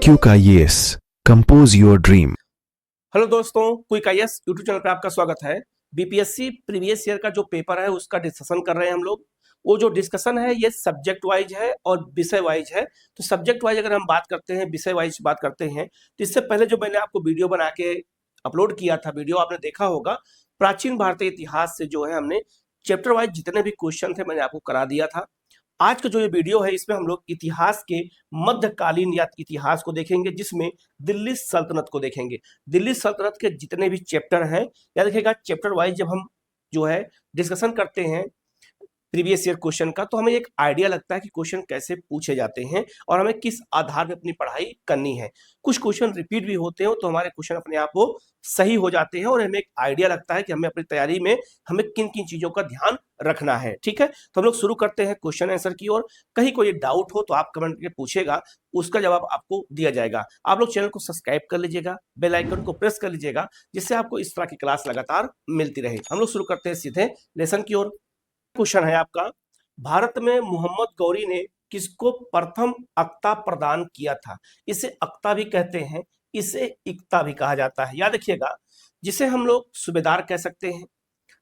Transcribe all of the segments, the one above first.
Quick IAS, compose your dream. Hello दोस्तों, quick IAS YouTube channel पर आपका स्वागत है। बीपीएससी प्रीवियस ईयर का जो पेपर है उसका डिस्कशन कर रहे हैं हम लोग। वो जो डिस्कशन है ये सब्जेक्ट वाइज है और विषय वाइज है। तो सब्जेक्ट वाइज अगर हम बात करते हैं, विषय वाइज बात करते हैं, तो इससे पहले जो मैंने आपको वीडियो बना के अपलोड किया था, वीडियो आपने देखा होगा, प्राचीन भारतीय इतिहास से जो है हमने चैप्टर वाइज जितने भी क्वेश्चन थे मैंने आपको करा दिया था। आज का जो ये वीडियो है इसमें हम लोग इतिहास के मध्यकालीन या इतिहास को देखेंगे, जिसमें दिल्ली सल्तनत को देखेंगे। दिल्ली सल्तनत के जितने भी चैप्टर हैं, या देखिएगा चैप्टर वाइज जब हम जो है डिस्कशन करते हैं प्रीवियस ईयर क्वेश्चन का, तो हमें एक आइडिया लगता है कि क्वेश्चन कैसे पूछे जाते हैं और हमें किस आधार पर अपनी पढ़ाई करनी है। कुछ क्वेश्चन रिपीट भी होते हैं तो हमारे क्वेश्चन अपने आप वो सही हो जाते हैं और हमें एक आइडिया लगता है कि हमें अपनी तैयारी में हमें किन किन चीजों का ध्यान रखना है। ठीक है, तो हम लोग शुरू करते हैं क्वेश्चन आंसर की ओर। कहीं कोई डाउट हो तो आप कमेंट करके पूछेगा, उसका जवाब आपको दिया जाएगा। आप लोग चैनल को सब्सक्राइब कर लीजिएगा, बेल आइकन को प्रेस कर लीजिएगा, जिससे आपको इस तरह की क्लास लगातार मिलती रहे। हम लोग शुरू करते हैं सीधे लेसन की ओर। क्वेश्चन है आपका, भारत में मोहम्मद गौरी ने किसको प्रथम अक्ता प्रदान किया था? इसे अक्ता भी कहते हैं, इसे इक्ता भी कहा जाता है। याद रखिएगा, जिसे हम लोग सूबेदार कह सकते हैं,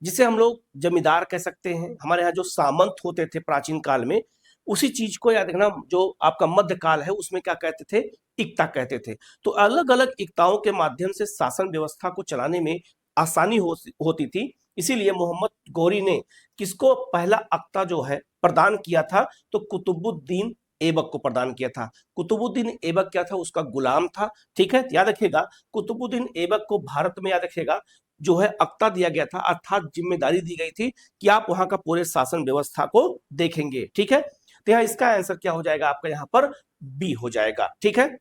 जिसे हम लोग जमींदार कह सकते हैं, हमारे यहाँ जो सामंत होते थे प्राचीन काल में, उसी चीज को याद रखना। जो आपका मध्यकाल है उसमें क्या कहते थे? इक्ता कहते थे। तो अलग अलग इक्ताओं के माध्यम से शासन व्यवस्था को चलाने में आसानी होती थी। इसीलिए मोहम्मद गौरी ने किसको पहला अक्ता जो है प्रदान किया था? तो कुतुबुद्दीन ऐबक को प्रदान किया था। कुतुबुद्दीन ऐबक क्या था? उसका गुलाम था। ठीक है, याद रखिएगा, कुतुबुद्दीन ऐबक को भारत में याद रखिएगा जो है अक्ता दिया गया था, अर्थात जिम्मेदारी दी गई थी कि आप वहां का पूरे शासन व्यवस्था को देखेंगे। ठीक है, तो यहाँ इसका आंसर क्या हो जाएगा आपका? यहाँ पर बी हो जाएगा। ठीक है,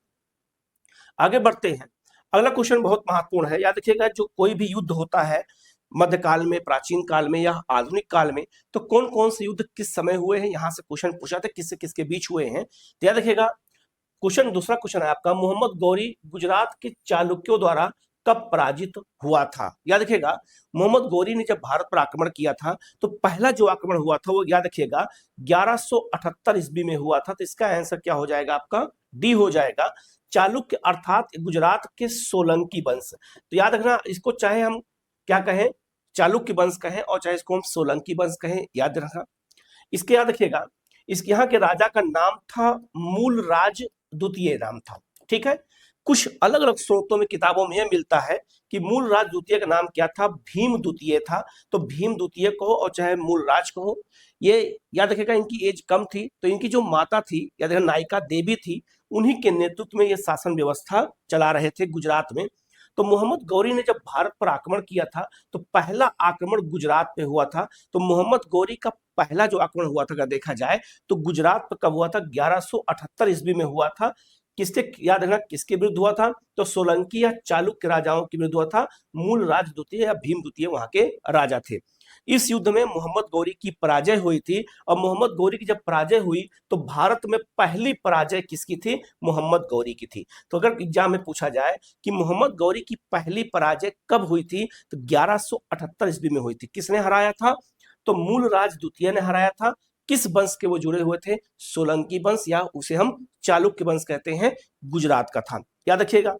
आगे बढ़ते हैं। अगला क्वेश्चन बहुत महत्वपूर्ण है। याद रखिएगा, जो कोई भी युद्ध होता है मध्यकाल में, प्राचीन काल में या आधुनिक काल में, तो कौन कौन से युद्ध किस समय हुए हैं, यहां से क्वेश्चन पूछा था किससे किसके बीच हुए हैं। तो याद रखिएगा, क्वेश्चन दूसरा क्वेश्चन है आपका, मोहम्मद गौरी गुजरात के चालुक्यों द्वारा कब पराजित हुआ था? याद रखिएगा, मोहम्मद गौरी ने जब भारत पर आक्रमण किया था तो पहला जो आक्रमण हुआ था वो याद रखिएगा 1178 ईस्वी में हुआ था। तो इसका आंसर क्या हो जाएगा आपका? डी हो जाएगा। चालुक्य अर्थात गुजरात के सोलंकी वंश। तो याद रखना, इसको चाहे हम क्या कहें, चालुक्य वंश कहें, और चाहे इसको हम सोलंकी वंश कहें, याद रखना। इसके याद रखिएगा, इसके यहाँ के राजा का नाम था मूलराज द्वितीय नाम था। ठीक है, कुछ अलग अलग स्रोतों में, किताबों में यह मिलता है कि मूलराज द्वितीय का नाम क्या था? भीम द्वितीय था। तो भीम द्वितीय कहो और चाहे मूलराज कहो, ये याद रखिएगा इनकी एज कम थी, तो इनकी जो माता थी, याद रखिएगा नायिका देवी थी, उन्हीं के नेतृत्व में ये शासन व्यवस्था चला रहे थे गुजरात में। तो मोहम्मद गौरी ने जब भारत पर आक्रमण किया था तो पहला आक्रमण गुजरात पे हुआ था। तो मोहम्मद गौरी का पहला जो आक्रमण हुआ था अगर देखा जाए तो गुजरात पर कब हुआ था? 1178 ईस्वी में हुआ था। किसके, याद रखना, किसके विरुद्ध हुआ था? तो सोलंकी या चालुक्य राजाओं के विरुद्ध हुआ था। मूलराज द्वितीय या भीम द्वितीय वहां के राजा थे। इस युद्ध में मोहम्मद गौरी की पराजय हुई थी, और मोहम्मद गौरी की जब पराजय हुई तो भारत में पहली पराजय किसकी थी? मोहम्मद गौरी की थी। तो अगर एग्जाम में पूछा जाए कि मोहम्मद गौरी की पहली पराजय कब हुई थी, तो 1178 ईस्वी में हुई थी। किसने हराया था? तो मूलराज द्वितीय ने हराया था। किस वंश के वो जुड़े हुए थे? सोलंकी वंश, या उसे हम चालुक्य वंश कहते हैं, गुजरात का था। याद रखिएगा,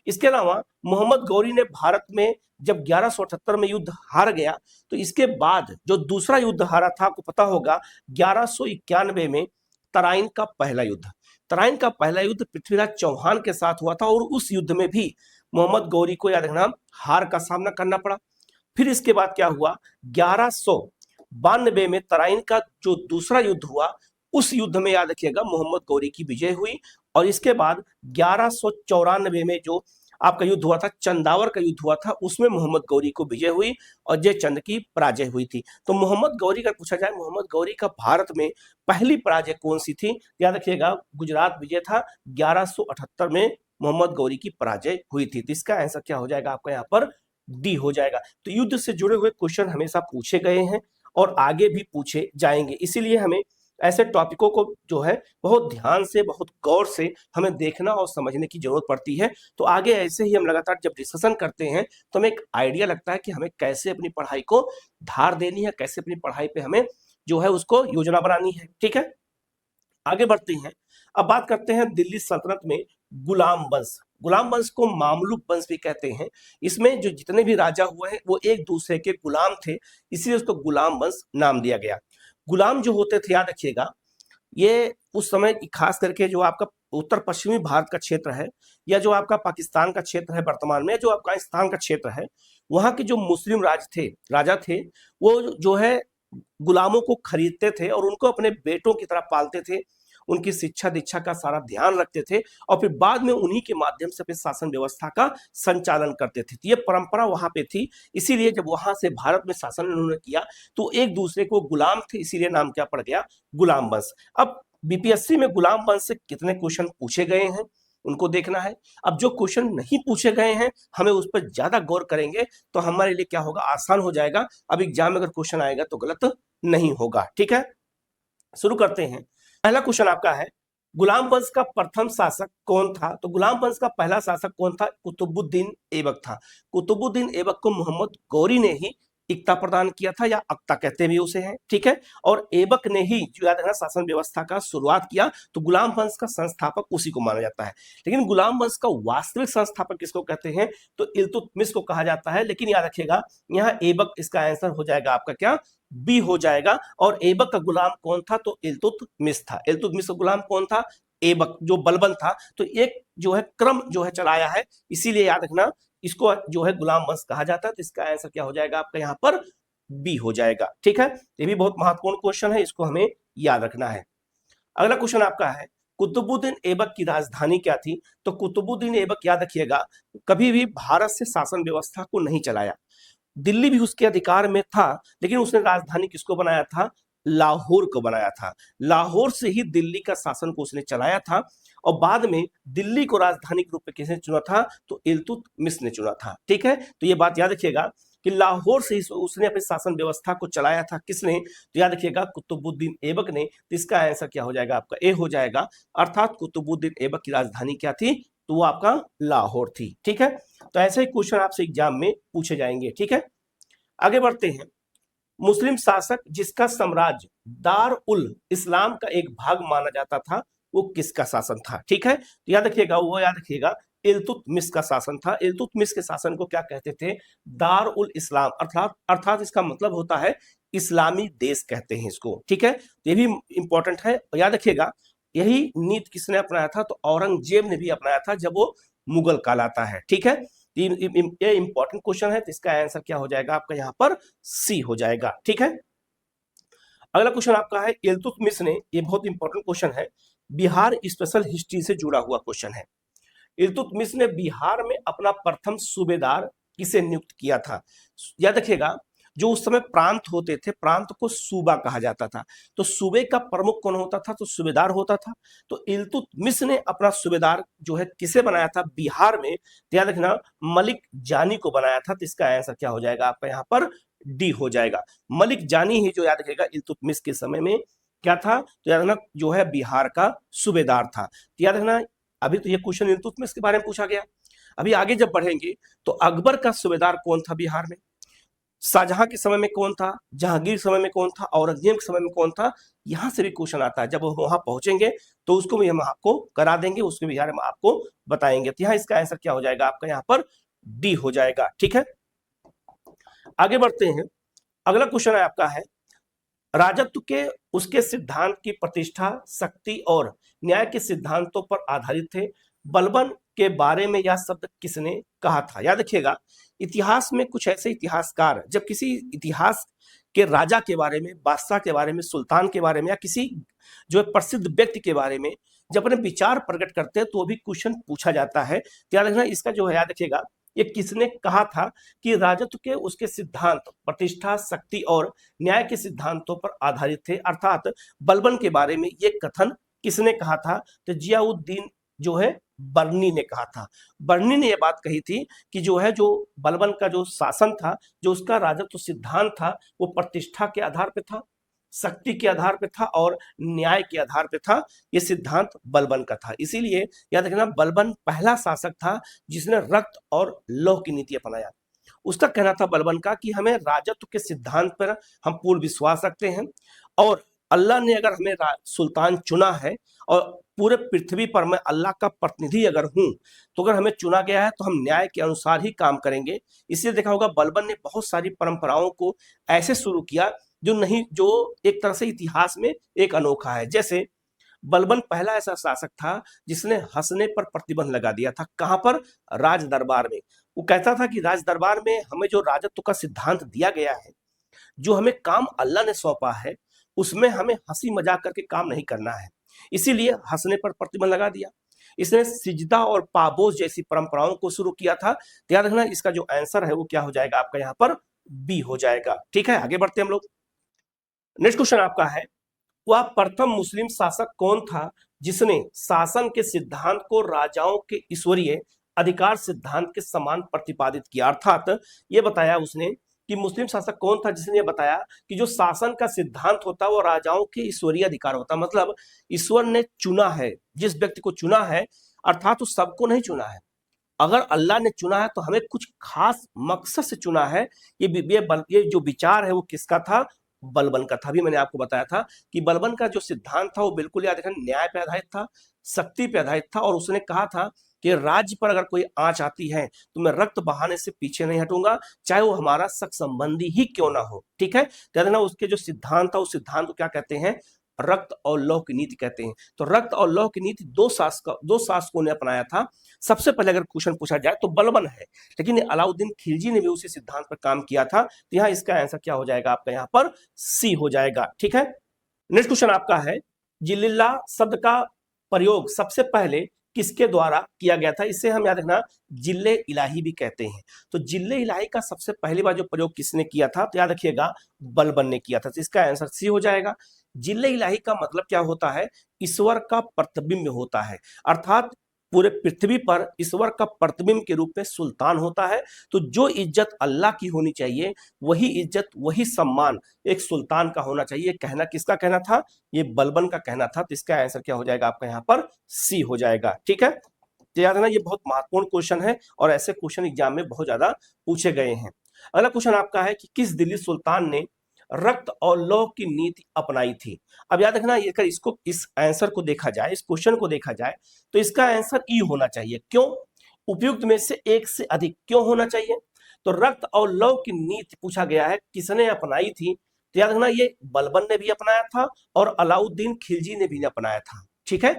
इसके अलावा मोहम्मद गौरी ने भारत में जब 1178 में युद्ध हार गया तो इसके बाद जो दूसरा युद्ध हारा था, आपको पता होगा 1191 में तराइन का पहला युद्ध। तराइन का पहला युद्ध पृथ्वीराज चौहान के साथ हुआ था, और उस युद्ध में भी मोहम्मद गौरी को याद रखना हार का सामना करना पड़ा। फिर इसके बाद क्या हुआ? 1192 में तराइन का जो दूसरा युद्ध हुआ, उस युद्ध में याद रखिएगा मोहम्मद गौरी की विजय हुई। और इसके बाद 1194 में जो आपका युद्ध हुआ था, चंदावर का युद्ध हुआ था, उसमें मोहम्मद गौरी को विजय हुई और जयचंद की पराजय हुई थी। तो मोहम्मद गौरी का पूछा जाए, मोहम्मद गौरी का भारत में पहली पराजय कौन सी थी? याद रखिएगा, गुजरात विजय था। 1178 में मोहम्मद गौरी की पराजय हुई थी। तो इसका आंसर क्या हो जाएगा आपका? यहाँ पर डी हो जाएगा। तो युद्ध से जुड़े हुए क्वेश्चन हमेशा पूछे गए हैं और आगे भी पूछे जाएंगे, इसीलिए हमें ऐसे टॉपिकों को जो है बहुत ध्यान से, बहुत गौर से हमें देखना और समझने की जरूरत पड़ती है। तो आगे ऐसे ही हम लगातार जब डिस्कशन करते हैं तो हमें एक आइडिया लगता है कि हमें कैसे अपनी पढ़ाई को धार देनी है, कैसे अपनी पढ़ाई पे हमें जो है उसको योजना बनानी है। ठीक है, आगे बढ़ते हैं। अब बात करते हैं दिल्ली सल्तनत में गुलाम वंश। गुलाम वंश को मामलुक वंश भी कहते हैं। इसमें जो जितने भी राजा हुए हैं वो एक दूसरे के गुलाम थे, इसलिए उसको गुलाम वंश नाम दिया गया। गुलाम जो होते थे, याद रखिएगा, ये उस समय की खास करके जो आपका उत्तर पश्चिमी भारत का क्षेत्र है, या जो आपका पाकिस्तान का क्षेत्र है वर्तमान में, जो अफगानिस्तान का क्षेत्र है, वहां के जो मुस्लिम राजा थे, वो जो है गुलामों को खरीदते थे और उनको अपने बेटों की तरह पालते थे, उनकी शिक्षा दीक्षा का सारा ध्यान रखते थे और फिर बाद में उन्हीं के माध्यम से अपने शासन व्यवस्था का संचालन करते थे। तो ये परंपरा वहां पे थी, इसीलिए जब वहां से भारत में शासन उन्होंने किया तो एक दूसरे को गुलाम थे, इसीलिए नाम क्या पड़ गया, गुलाम वंश। अब बीपीएससी में गुलाम वंश से कितने क्वेश्चन पूछे गए हैं उनको देखना है। अब जो क्वेश्चन नहीं पूछे गए हैं हमें उस पर ज्यादा गौर करेंगे तो हमारे लिए क्या होगा, आसान हो जाएगा। अब एग्जाम में अगर क्वेश्चन आएगा तो गलत नहीं होगा। ठीक है, शुरू करते हैं। पहला क्वेश्चन आपका है, गुलाम वंश का प्रथम शासक कौन था? तो गुलाम वंश का पहला शासक कौन था? कुतुबुद्दीन ऐबक था। कुतुबुद्दीन ऐबक को मोहम्मद गौरी ने ही इक्ता प्रदान किया था, या अक्ता कहते भी उसे हैं। ठीक है, और ऐबक ने ही जो याद रखना शासन व्यवस्था का शुरुआत किया, तो गुलाम वंश का संस्थापक उसी को माना जाता है। लेकिन गुलाम वंश का वास्तविक संस्थापक किसको कहते हैं? तो इल्तुतमिश को कहा जाता है। लेकिन याद रखिएगा यहाँ ऐबक इसका आंसर हो जाएगा आपका क्या, बी हो जाएगा। और ऐबक का गुलाम कौन था? तो इल्तुतमिश था। इल्तुतमिश का गुलाम कौन था? ऐबक, जो बलबन था। तो एक जो है क्रम जो है चलाया है, इसीलिए याद रखना इसको जो है गुलाम वंश कहा जाता है। तो इसका आंसर क्या हो जाएगा आपका यहाँ पर, बी हो जाएगा। ठीक है, ये भी बहुत महत्वपूर्ण क्वेश्चन है, इसको हमें याद रखना है। अगला क्वेश्चन आपका है, कुतुबुद्दीन ऐबक की राजधानी क्या थी? तो कुतुबुद्दीन ऐबक याद रखिएगा कभी भी भारत से शासन व्यवस्था को नहीं चलाया। दिल्ली भी उसके अधिकार में था, लेकिन उसने राजधानी किसको बनाया था? लाहौर को बनाया था। लाहौर से ही दिल्ली का शासन को उसने चलाया था और बाद में दिल्ली को राजधानी के रूप में किसने चुना था? तो इल्तुतमिश ने चुना था। ठीक है, तो ये बात याद रखिएगा कि लाहौर से ही उसने अपनी शासन व्यवस्था को चलाया था। किसने? तो याद रखिएगा कुतुबुद्दीन ऐबक ने। तो इसका आंसर क्या हो जाएगा आपका, ए हो जाएगा। अर्थात कुतुबुद्दीन ऐबक की राजधानी क्या थी? तो वो आपका लाहौर थी। ठीक है, तो ऐसे ही क्वेश्चन आपसे एग्जाम में पूछे जाएंगे। ठीक है, आगे बढ़ते हैं। मुस्लिम शासक जिसका साम्राज्य दार उल इस्लाम का एक भाग माना जाता था, वो किसका शासन था? ठीक है, तो याद रखिएगा, वो याद रखिएगा इल्तुतमिश का शासन था। इल्तुतमिश के शासन को क्या कहते थे? दार उल इस्लाम, अर्थात इसका मतलब होता है इस्लामी देश कहते हैं इसको। ठीक है, ये भी इंपॉर्टेंट है, याद रखिएगा। यही नीति किसने अपनाया था? तो औरंगजेब ने भी अपनाया था जब वो मुगल कहलाता है। ठीक है, ये इंपॉर्टेंट क्वेश्चन है, तो इसका आंसर क्या हो जाएगा आपका यहाँ पर, सी हो जाएगा। ठीक है, अगला क्वेश्चन आपका है, इल्तुतमिश ने, ये बहुत इंपॉर्टेंट क्वेश्चन है, बिहार स्पेशल हिस्ट्री से जुड़ा हुआ क्वेश्चन है। इल्तुतमिश ने बिहार में अपना प्रथम सूबेदार किसे नियुक्त किया था? याद रखिएगा, जो उस समय प्रांत होते थे, प्रांत को सूबा कहा जाता था। तो सूबे का प्रमुख कौन होता था? तो सूबेदार होता था। तो इल्तुतमिश ने अपना सूबेदार जो है किसे बनाया था बिहार में? तो याद रखना मलिक जानी को बनाया था। तो इसका आंसर क्या हो जाएगा आपका यहाँ पर, डी हो जाएगा। मलिक जानी ही जो याद रखेगा इल्तुतमिश के समय में क्या था? तो याद रखना जो है बिहार का सूबेदार था। तो याद रखना अभी तो ये क्वेश्चन इल्तुतमिश के बारे में पूछा गया। अभी आगे जब बढ़ेंगे तो अकबर का सूबेदार कौन था बिहार में? शाहजहां के समय में कौन था? जहांगीर के समय में कौन था? औरंगजेब के समय में कौन था? यहां से भी क्वेश्चन आता है। जब वहां पहुंचेंगे तो उसको भी हम आपको करा देंगे, उसके भी हम आपको बताएंगे। तो यहाँ इसका आंसर क्या हो जाएगा आपका यहाँ पर, डी हो जाएगा। ठीक है, आगे बढ़ते हैं। अगला क्वेश्चन है आपका है, राजत्व के उसके सिद्धांत की प्रतिष्ठा शक्ति और न्याय के सिद्धांतों पर आधारित थे। बलबन के बारे में यह शब्द किसने कहा था? याद रखिएगा, इतिहास में कुछ ऐसे इतिहासकार जब किसी इतिहास के राजा के बारे में, बादशाह के बारे में, सुल्तान के बारे में, या किसी जो है प्रसिद्ध व्यक्ति के बारे में जब अपने विचार प्रकट करते हैं तो भी क्वेश्चन पूछा जाता है। तो याद रखना इसका जो है, याद रखिएगा ये किसने कहा था कि राजत्व के उसके सिद्धांत प्रतिष्ठा शक्ति और न्याय के सिद्धांतों पर आधारित थे। अर्थात बलबन के बारे में ये कथन किसने कहा था? तो जियाउद्दीन जो है बर्नी ने कहा था। बर्नी ने यह बात कही थी कि जो है जो बलबन का जो शासन था, जो उसका राजत्व सिद्धांत था, वो प्रतिष्ठा के आधार पे था, शक्ति के आधार पे था और न्याय के आधार पे था। ये सिद्धांत बलबन का था। इसीलिए याद रखना बलबन पहला शासक था जिसने रक्त और लौह की नीति अपनाया। उसका कहना था बलबन का कि हमें राजत्व के सिद्धांत पर हम पूर्ण विश्वास रखते हैं और अल्लाह ने अगर हमें सुल्तान चुना है और पूरे पृथ्वी पर मैं अल्लाह का प्रतिनिधि अगर हूं, तो अगर हमें चुना गया है तो हम न्याय के अनुसार ही काम करेंगे। इसलिए देखा होगा बलबन ने बहुत सारी परंपराओं को ऐसे शुरू किया जो एक तरह से इतिहास में एक अनोखा है। जैसे बलबन पहला ऐसा शासक था जिसने हंसने पर प्रतिबंध लगा दिया था। कहां पर? राज दरबार में। वो कहता था कि राज दरबार में हमें जो राजत्व का सिद्धांत दिया गया है, जो हमें काम अल्लाह ने सौंपा है, उसमें हमें हंसी मजाक करके काम नहीं करना है। इसीलिए हंसने पर प्रतिबंध लगा दिया। इसने सिजदा और पाबोस जैसी परंपराओं को शुरू किया था। तो याद रखना, इसका जो आंसर है वो क्या हो जाएगा आपका यहाँ पर? बी हो जाएगा। ठीक है, आगे बढ़ते हैं हम लोग। नेक्स्ट क्वेश्चन आपका है, वह प्रथम मुस्लिम शासक कौन था जिसने शासन के सिद्धांत को राजाओं के ईश्वरीय अधिकार सिद्धांत के समान प्रतिपादित किया? अर्थात ये बताया उसने कि मुस्लिम शासक कौन था जिसने ये बताया कि जो शासन का सिद्धांत होता है वो राजाओं के ईश्वरीय अधिकार होता है। मतलब ईश्वर ने चुना है, जिस व्यक्ति को चुना है, अर्थात उस सबको नहीं चुना है। अगर अल्लाह ने चुना है तो हमें कुछ खास मकसद से चुना है। ये जो विचार है वो किसका था? बलबन का था। अभी मैंने आपको बताया था कि बलबन का जो सिद्धांत था वो बिल्कुल याद रखना न्याय पे आधारित था, शक्ति पे आधारित था। और उसने कहा था कि राज्य पर अगर कोई आंच आती है तो मैं रक्त बहाने से पीछे नहीं हटूंगा, चाहे वो हमारा सक संबंधी ही क्यों ना हो। ठीक है, याद रखना उसके जो सिद्धांत था उस सिद्धांत को क्या कहते हैं? रक्त और लौह की नीति कहते हैं। तो रक्त और लौह की नीति दो शासकों ने अपनाया था। सबसे पहले अगर क्वेश्चन पूछा जाए तो बलबन है, लेकिन अलाउद्दीन खिलजी ने भी उसी सिद्धांत पर काम किया था। तो यहाँ इसका आंसर क्या हो जाएगा आपका? यहाँ पर सी हो जाएगा। ठीक है, नेक्स्ट क्वेश्चन आपका है, जिल्लिल्लाह शब्द का प्रयोग सबसे पहले किसके द्वारा किया गया था? इसे हम याद रखना जिल्ले इलाही भी कहते हैं। तो जिल्ले इलाही का सबसे पहली बार जो प्रयोग किसने किया था? तो याद रखिएगा बलबन ने किया था। तो इसका आंसर सी हो जाएगा। जिल्ले इलाही का मतलब क्या होता है? ईश्वर का प्रतिबिंब होता है। अर्थात पूरे पृथ्वी पर ईश्वर का प्रतिबिंब के रूप में सुल्तान होता है। तो जो इज्जत अल्लाह की होनी चाहिए, वही इज्जत, वही सम्मान एक सुल्तान का होना चाहिए। कहना किसका कहना था? ये बलबन का कहना था। तो इसका आंसर क्या हो जाएगा आपका? यहाँ पर सी हो जाएगा। ठीक है, तो याद रखना ये बहुत महत्वपूर्ण क्वेश्चन है और ऐसे क्वेश्चन एग्जाम में बहुत ज्यादा पूछे गए हैं। अगला क्वेश्चन आपका है कि किस दिल्ली सुल्तान ने रक्त और लौह की नीति अपनाई थी? अब याद रखना, अगर इसको इस आंसर को देखा जाए, इस क्वेश्चन को देखा जाए, तो इसका आंसर ई होना चाहिए। क्यों? उपयुक्त में से एक से अधिक क्यों होना चाहिए? तो रक्त और लौह की नीति पूछा गया है, किसने अपनाई थी? तो याद रखना ये बलबन ने भी अपनाया था और अलाउद्दीन खिलजी ने भी अपनाया था। ठीक है,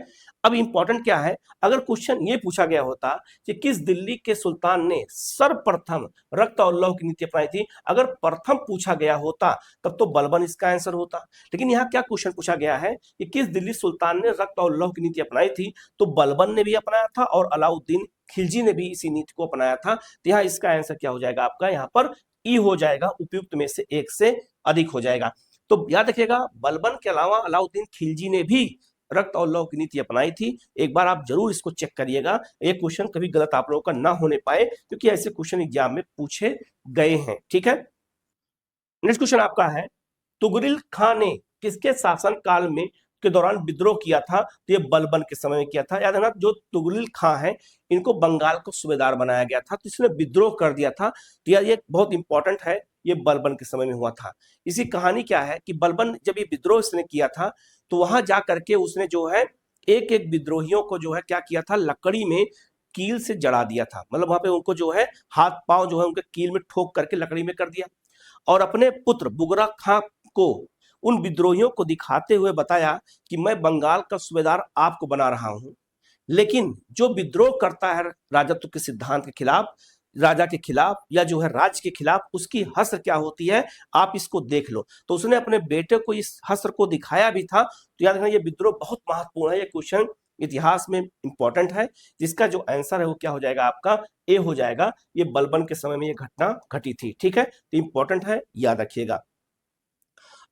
अब इंपॉर्टेंट क्या है, अगर क्वेश्चन ये पूछा गया होता कि किस दिल्ली के सुल्तान ने सर्वप्रथम रक्त और लौह की नीति अपनाई थी, अगर प्रथम पूछा गया होता तब तो बलबन इसका आंसर होता। लेकिन यहाँ क्या क्वेश्चन पूछा गया है कि किस दिल्ली सुल्तान ने रक्त और लौह की नीति अपनाई थी, तो बलबन ने भी अपनाया था और अलाउद्दीन खिलजी ने भी इसी नीति को अपनाया था। तो यहाँ इसका आंसर क्या हो जाएगा आपका? यहाँ पर ई हो जाएगा, उपयुक्त में से एक से अधिक हो जाएगा। तो याद रखिएगा बलबन के अलावा अलाउद्दीन खिलजी ने भी रक्त और लौह की नीति अपनाई थी। एक बार आप जरूर इसको चेक करिएगा, ये क्वेश्चन कभी गलत आप लोगों का ना होने पाए, क्योंकि ऐसे क्वेश्चन एग्जाम में पूछे गए हैं। ठीक है, नेक्स्ट क्वेश्चन आपका है, तुगरिल खां ने किसके शासन काल में के दौरान विद्रोह किया था? तो ये बलबन के समय में किया था। याद रखना, जो तुगरिल खां है इनको बंगाल को सूबेदार बनाया गया था, तो इसने विद्रोह कर दिया था। तो ये बहुत इंपॉर्टेंट है, ये बलबन के समय में हुआ था। इसी कहानी क्या है कि बलबन जब ये विद्रोह इसने किया था तो वहां जा करके उसने जो है एक एक विद्रोहियों को जो है क्या किया था, लकड़ी में कील से जड़ा दिया था। मतलब वहां पे उनको जो है हाथ पांव जो है उनके कील में ठोक करके लकड़ी में कर दिया, और अपने पुत्र बुगरा खां को उन विद्रोहियों को दिखाते हुए बताया कि मैं बंगाल का सूबेदार आपको बना रहा हूं, लेकिन जो विद्रोह करता है राजत्व के सिद्धांत के खिलाफ, राजा के खिलाफ या जो है राज्य के खिलाफ, उसकी हस्र क्या होती है आप इसको देख लो। तो उसने अपने बेटे को इस हस्र को दिखाया भी था। तो याद रखना ये विद्रोह बहुत महत्वपूर्ण है, ये क्वेश्चन इतिहास में इंपॉर्टेंट है, जिसका जो आंसर है वो क्या हो जाएगा आपका? ए हो जाएगा। ये बलबन के समय में ये घटना घटी थी। ठीक है, तो इंपॉर्टेंट है, याद रखिएगा।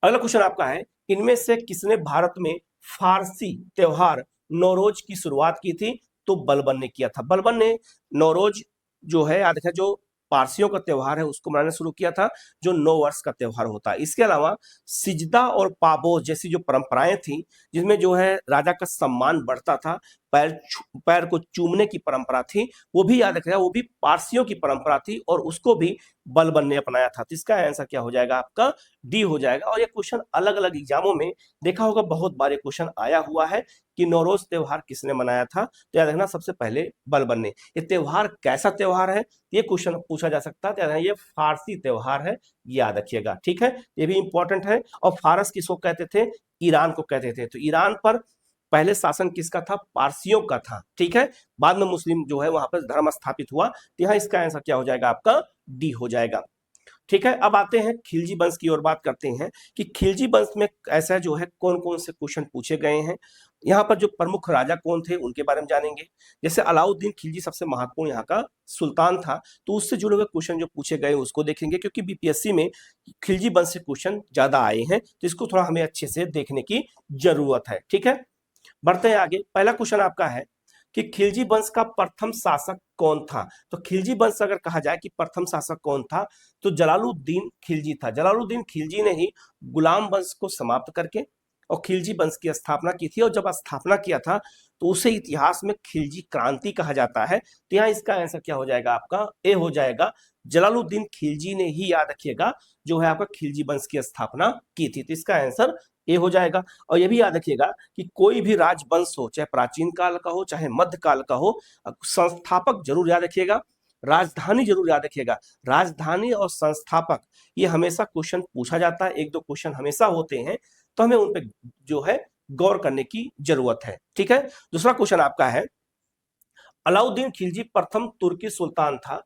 अगला क्वेश्चन आपका है, इनमें से किसने भारत में फारसी त्योहार नौरोज की शुरुआत की थी? तो बलबन ने किया था। बलबन ने नौरोज जो है याद रखा, जो पारसियों का त्योहार है उसको मनाना शुरू किया था, जो नौ वर्ष का त्योहार होता है। इसके अलावा सिजदा और पाबोस जैसी जो परंपराएं थी, जिसमें जो है राजा का सम्मान बढ़ता था, पैर को चूमने की परंपरा थी, वो भी याद रखिएगा, वो भी पारसियों की परंपरा थी और उसको भी बलबन ने अपनाया था। तो इसका आंसर क्या हो जाएगा आपका डी हो जाएगा। और ये क्वेश्चन अलग अलग एग्जामों में देखा होगा, बहुत बार ये क्वेश्चन आया हुआ है कि नौरोज त्योहार किसने मनाया था। तो याद रखना सबसे पहले बलबन ने। ये त्योहार कैसा त्योहार है, ये क्वेश्चन पूछा जा सकता है। तो याद रखना ये फारसी त्योहार है, याद रखिएगा, ठीक है, ये भी इंपॉर्टेंट है। और फारस किसको कहते थे, ईरान को कहते थे। तो ईरान पर पहले शासन किसका था, पारसियों का था, ठीक है। बाद में मुस्लिम जो है वहां पर धर्म स्थापित हुआ। तो यहाँ इसका आंसर क्या हो जाएगा आपका डी हो जाएगा, ठीक है। अब आते हैं खिलजी वंश की ओर, बात करते हैं कि खिलजी वंश में ऐसा जो है कौन कौन से क्वेश्चन पूछे गए हैं। यहाँ पर जो प्रमुख राजा कौन थे उनके बारे में जानेंगे। जैसे अलाउद्दीन खिलजी सबसे महत्वपूर्ण यहाँ का सुल्तान था, तो उससे जुड़े हुए क्वेश्चन जो पूछे गए उसको देखेंगे, क्योंकि बीपीएससी में खिलजी वंश से क्वेश्चन ज्यादा आए हैं, तो इसको थोड़ा हमें अच्छे से देखने की जरूरत है, ठीक है। बढ़ते हैं आगे। पहला क्वेश्चन आपका है कि खिलजी वंश का प्रथम शासक कौन था। तो खिलजी वंश अगर कहा जाए कि प्रथम शासक कौन था, तो जलालुद्दीन खिलजी था। जलालुद्दीन खिलजी ने ही गुलाम वंश को समाप्त करके और खिलजी वंश की स्थापना की थी। और जब स्थापना किया था तो उसे इतिहास में खिलजी क्रांति कहा जाता है। तो यहाँ इसका आंसर क्या हो जाएगा आपका ए हो जाएगा। जलालुद्दीन खिलजी ने ही, याद रखिएगा, जो है आपका खिलजी वंश की स्थापना की थी। तो इसका आंसर ए हो जाएगा। और ये भी याद रखिएगा कि कोई भी राजवंश हो, चाहे प्राचीन काल का हो चाहे मध्य काल का हो, संस्थापक जरूर याद रखिएगा, राजधानी जरूर याद रखिएगा। राजधानी और संस्थापक ये हमेशा क्वेश्चन पूछा जाता है, एक दो क्वेश्चन हमेशा होते हैं, तो हमें उन पे जो है गौर करने की जरूरत है, ठीक है। दूसरा क्वेश्चन आपका है, अलाउद्दीन खिलजी प्रथम तुर्की सुल्तान था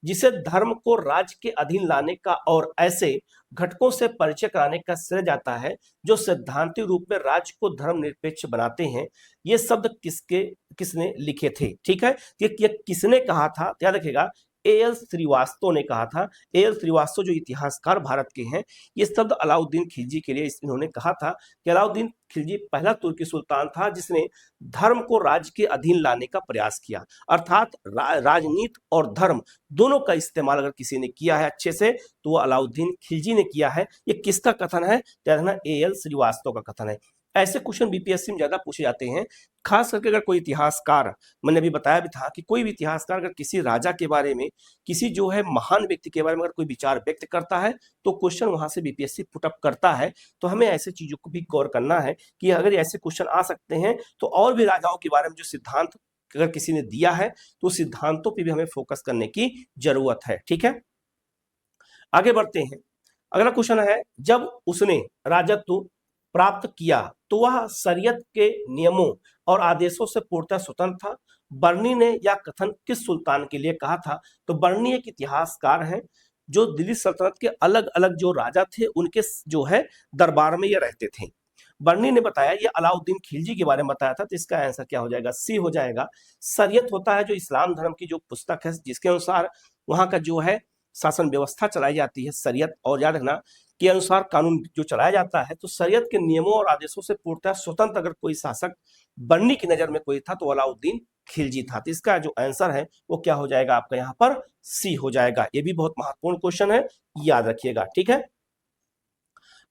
जिसे धर्म को राज्य के अधीन लाने का और ऐसे घटकों से परिचय कराने का श्रेय जाता है जो सिद्धांतिक रूप में राज्य को धर्मनिरपेक्ष बनाते हैं। ये शब्द किसने लिखे थे, ठीक है। ये किसने कहा था, याद रखिएगा, ए.एल. श्रीवास्तव ने कहा था। ए.एल. श्रीवास्तव जो इतिहासकार भारत के हैं, ये शब्द अलाउद्दीन खिलजी के लिए इन्होंने कहा था कि अलाउद्दीन खिलजी पहला तुर्की सुल्तान था जिसने धर्म को राज्य के अधीन लाने का प्रयास किया। अर्थात राजनीति और धर्म दोनों का इस्तेमाल अगर किसी ने किया है अच्छे से, तो वो अलाउद्दीन खिलजी ने किया है। ये किसका कथन है, ए.एल. श्रीवास्तव का कथन है। ऐसे क्वेश्चन बीपीएससी में ज्यादा पूछे जाते हैं, खास करके अगर कोई इतिहासकार, मैंने अभी बताया भी था कि कोई भी इतिहासकार अगर किसी राजा के बारे में, किसी जो है महान व्यक्ति के बारे में अगर कोई विचार व्यक्त करता है, तो क्वेश्चन वहां से बीपीएससी पुटअप करता है। तो हमें ऐसे चीजों को भी गौर करना है कि अगर ऐसे क्वेश्चन आ सकते हैं, तो और भी राजाओं के बारे में जो सिद्धांत अगर किसी ने दिया है, तो सिद्धांतों पर भी हमें फोकस करने की जरूरत है, ठीक है। आगे बढ़ते हैं। अगला क्वेश्चन है, जब उसने राजत्व प्राप्त किया तो वह शरीयत के नियमों और आदेशों से पूर्णतः स्वतंत्र था। बर्नी ने यह कथन किस सुल्तान के लिए कहा था। तो बर्नी एक इतिहासकार हैं जो दिल्ली सल्तनत के अलग अलग जो राजा थे उनके जो है दरबार में ये रहते थे। बर्नी ने बताया, ये अलाउद्दीन खिलजी के बारे में बताया था। तो इसका आंसर क्या हो जाएगा, सी हो जाएगा। शरीयत होता है जो इस्लाम धर्म की जो पुस्तक है जिसके अनुसार वहां का जो है शासन व्यवस्था चलाई जाती है, शरीयत, और याद रखना के अनुसार कानून जो चलाया जाता है। तो शरीयत के नियमों और आदेशों से पूर्णतः स्वतंत्र अगर कोई शासक बर्नी की नजर में कोई था तो अलाउद्दीन खिलजी था। तो इसका जो आंसर है वो क्या हो जाएगा आपका यहाँ पर सी हो जाएगा। ये भी बहुत महत्वपूर्ण क्वेश्चन है, याद रखिएगा, ठीक है।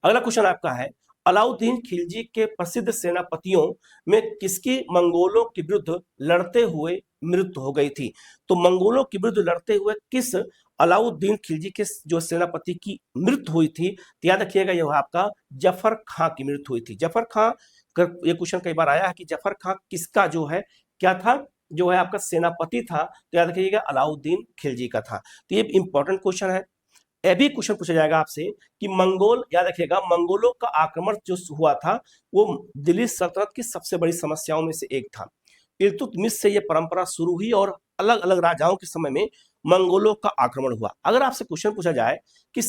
अगला क्वेश्चन आपका है, अलाउद्दीन खिलजी के प्रसिद्ध सेनापतियों में किसकी मंगोलों के विरुद्ध लड़ते हुए मृत्यु हो गई थी। तो मंगोलों के विरुद्ध लड़ते हुए किस अलाउद्दीन खिलजी के जो सेनापति की मृत्यु हुई थी, तो याद रखिएगा यह आपका जफर खां की मृत्यु हुई थी। जफर खां, ये क्वेश्चन कई बार आया है कि जफर खां किसका जो है क्या था, जो है आपका सेनापति था। तो याद रखिएगा अलाउद्दीन खिलजी का था। तो ये इंपॉर्टेंट क्वेश्चन है। यह भी क्वेश्चन पूछा जाएगा आपसे कि मंगोल, याद रखिएगा, मंगोलों का आक्रमण जो हुआ था वो दिल्ली सल्तनत की सबसे बड़ी समस्याओं में से एक था। इल्तुतमिश से यह परंपरा शुरू हुई और अलग अलग राजाओं के समय में मंगोलों का आक्रमण हुआ। अगर आपसे क्वेश्चन पूछा जाए कि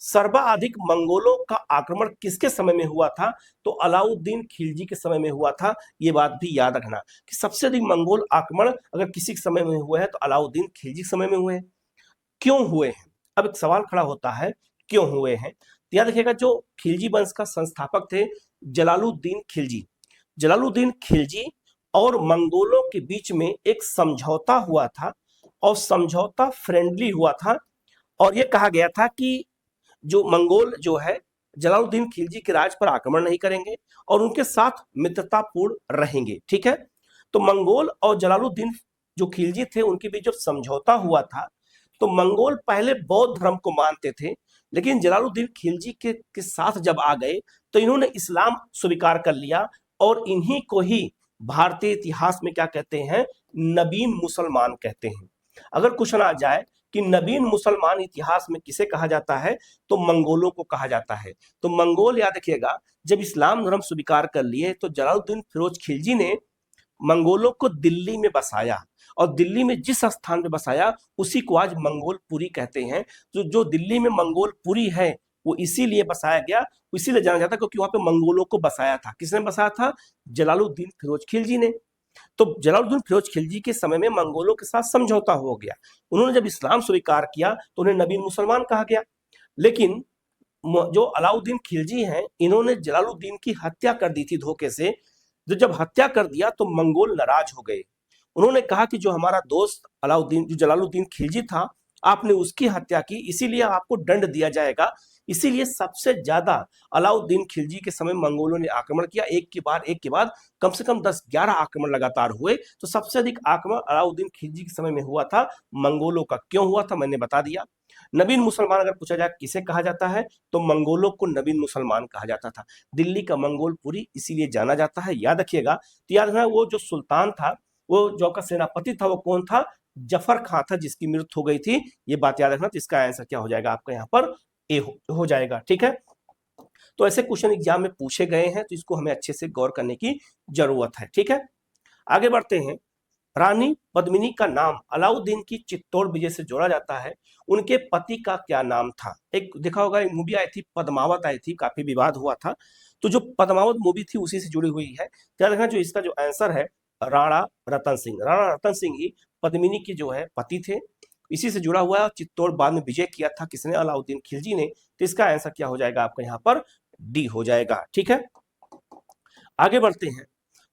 सर्वाधिक मंगोलों का आक्रमण किसके समय में हुआ था, तो अलाउद्दीन खिलजी के समय में हुआ था। ये बात भी याद रखना कि सबसे अधिक मंगोल आक्रमण अगर किसी के समय में हुए हैं तो अलाउद्दीन खिलजी के समय में हुए हैं। क्यों हुए हैं, अब एक सवाल खड़ा होता है क्यों हुए हैं। तो याद रखिएगा जो खिलजी वंश का संस्थापक थे जलालुद्दीन खिलजी, जलालुद्दीन खिलजी और मंगोलों के बीच में एक समझौता हुआ था और समझौता फ्रेंडली हुआ था। और यह कहा गया था कि जो मंगोल जो है जलालुद्दीन खिलजी के राज पर आक्रमण नहीं करेंगे और उनके साथ मित्रतापूर्ण रहेंगे। ठीक है, तो मंगोल और जलालुद्दीन जो खिलजी थे उनके बीच जब समझौता हुआ था, तो मंगोल पहले बौद्ध धर्म को मानते थे, लेकिन जलालुद्दीन खिलजी के साथ जब आ गए तो इन्होंने इस्लाम स्वीकार कर लिया और इन्हीं को ही भारतीय इतिहास में क्या कहते हैं, नवीन मुसलमान कहते हैं। अगर क्वेश्चन आ जाए कि नवीन मुसलमान इतिहास में किसे कहा जाता है, तो मंगोलों को कहा जाता है। तो मंगोल याद रखिएगा, जब इस्लाम धर्म स्वीकार कर लिए तो जलालुद्दीन फिरोज खिलजी ने मंगोलों को दिल्ली में बसाया और दिल्ली में जिस स्थान में बसाया उसी को आज मंगोलपुरी कहते हैं। तो जो दिल्ली में मंगोलपुरी है वो इसीलिए बसाया गया, इसीलिए जाना जाता है क्योंकि वहां पे मंगोलों को बसाया था। किसने बसाया था? जलालुद्दीन फिरोज खिलजी ने। तो जलालुद्दीन फिरोज खिलजी के समय में मंगोलों के साथ समझौता हो गया। उन्होंने जब इस्लाम स्वीकार किया तो उन्हें नवीन मुसलमान कहा गया। लेकिन जो अलाउद्दीन खिलजी हैं, इन्होंने जलालुद्दीन की हत्या कर दी थी धोखे से। जब हत्या कर दिया तो मंगोल नाराज हो गए। उन्होंने कहा कि जो हमारा दोस्त अलाउद्दीन, जो जलालुद्दीन खिलजी था, आपने उसकी हत्या की, इसीलिए आपको दंड दिया जाएगा। इसीलिए सबसे ज्यादा अलाउद्दीन खिलजी के समय मंगोलों ने आक्रमण किया, एक के बाद कम से कम 10-11 आक्रमण लगातार हुए। तो सबसे अधिक आक्रमण अलाउद्दीन खिलजी के समय में हुआ था मंगोलों का। क्यों हुआ था मैंने बता दिया। नवीन मुसलमान अगर पूछा जाए किसे कहा जाता है, तो मंगोलों को नवीन मुसलमान कहा जाता था। दिल्ली का मंगोलपुरी इसीलिए जाना जाता है, याद रखिएगा। तो याद रखना, वो जो सुल्तान था, वो जो का सेनापति था, वो कौन था? जफर खां था, जिसकी मृत्यु हो गई थी। ये बात याद रखना। तो इसका आंसर क्या हो जाएगा आपका यहाँ पर? ए हो जाएगा। ठीक है, तो ऐसे क्वेश्चन एग्जाम में पूछे गए हैं, तो इसको हमें अच्छे से गौर करने की जरूरत है। ठीक है, आगे बढ़ते हैं। रानी पद्मिनी का नाम अलाउद्दीन की चित्तौड़ विजय से जोड़ा जाता है। उनके पति का क्या नाम था? एक देखा होगा, एक मूवी आई थी पद्मावत, आई थी, काफी विवाद हुआ था। तो जो पद्मावत मूवी थी उसी से जुड़ी हुई है। ध्यान रखना, जो इसका जो आंसर है राणा रतन सिंह। राणा रतन सिंह ही पद्मिनी के जो है पति थे, इसी से जुड़ा हुआ है। चित्तौड़ बाद में विजय किया था किसने? अलाउद्दीन खिलजी ने। तो इसका आंसर क्या हो जाएगा आपका यहाँ पर? डी हो जाएगा। ठीक है, आगे बढ़ते हैं।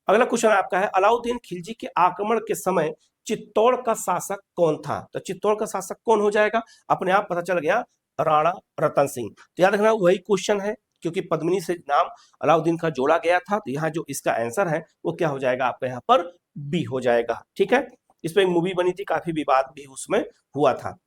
अगला क्वेश्चन आपका है, अलाउद्दीन खिलजी के आक्रमण के समय चित्तौड़ का शासक कौन था? तो चित्तौड़ का शासक कौन हो जाएगा? अपने आप पता चल गया, राणा रतन सिंह। तो याद रखना वही क्वेश्चन है, क्योंकि पद्मिनी से नाम अलाउद्दीन का जोड़ा गया था। तो यहाँ जो इसका आंसर है वो क्या हो जाएगा आपका? यहाँ पर बी हो जाएगा। ठीक है, इस पर एक मूवी बनी थी, काफी विवाद भी उसमें हुआ था।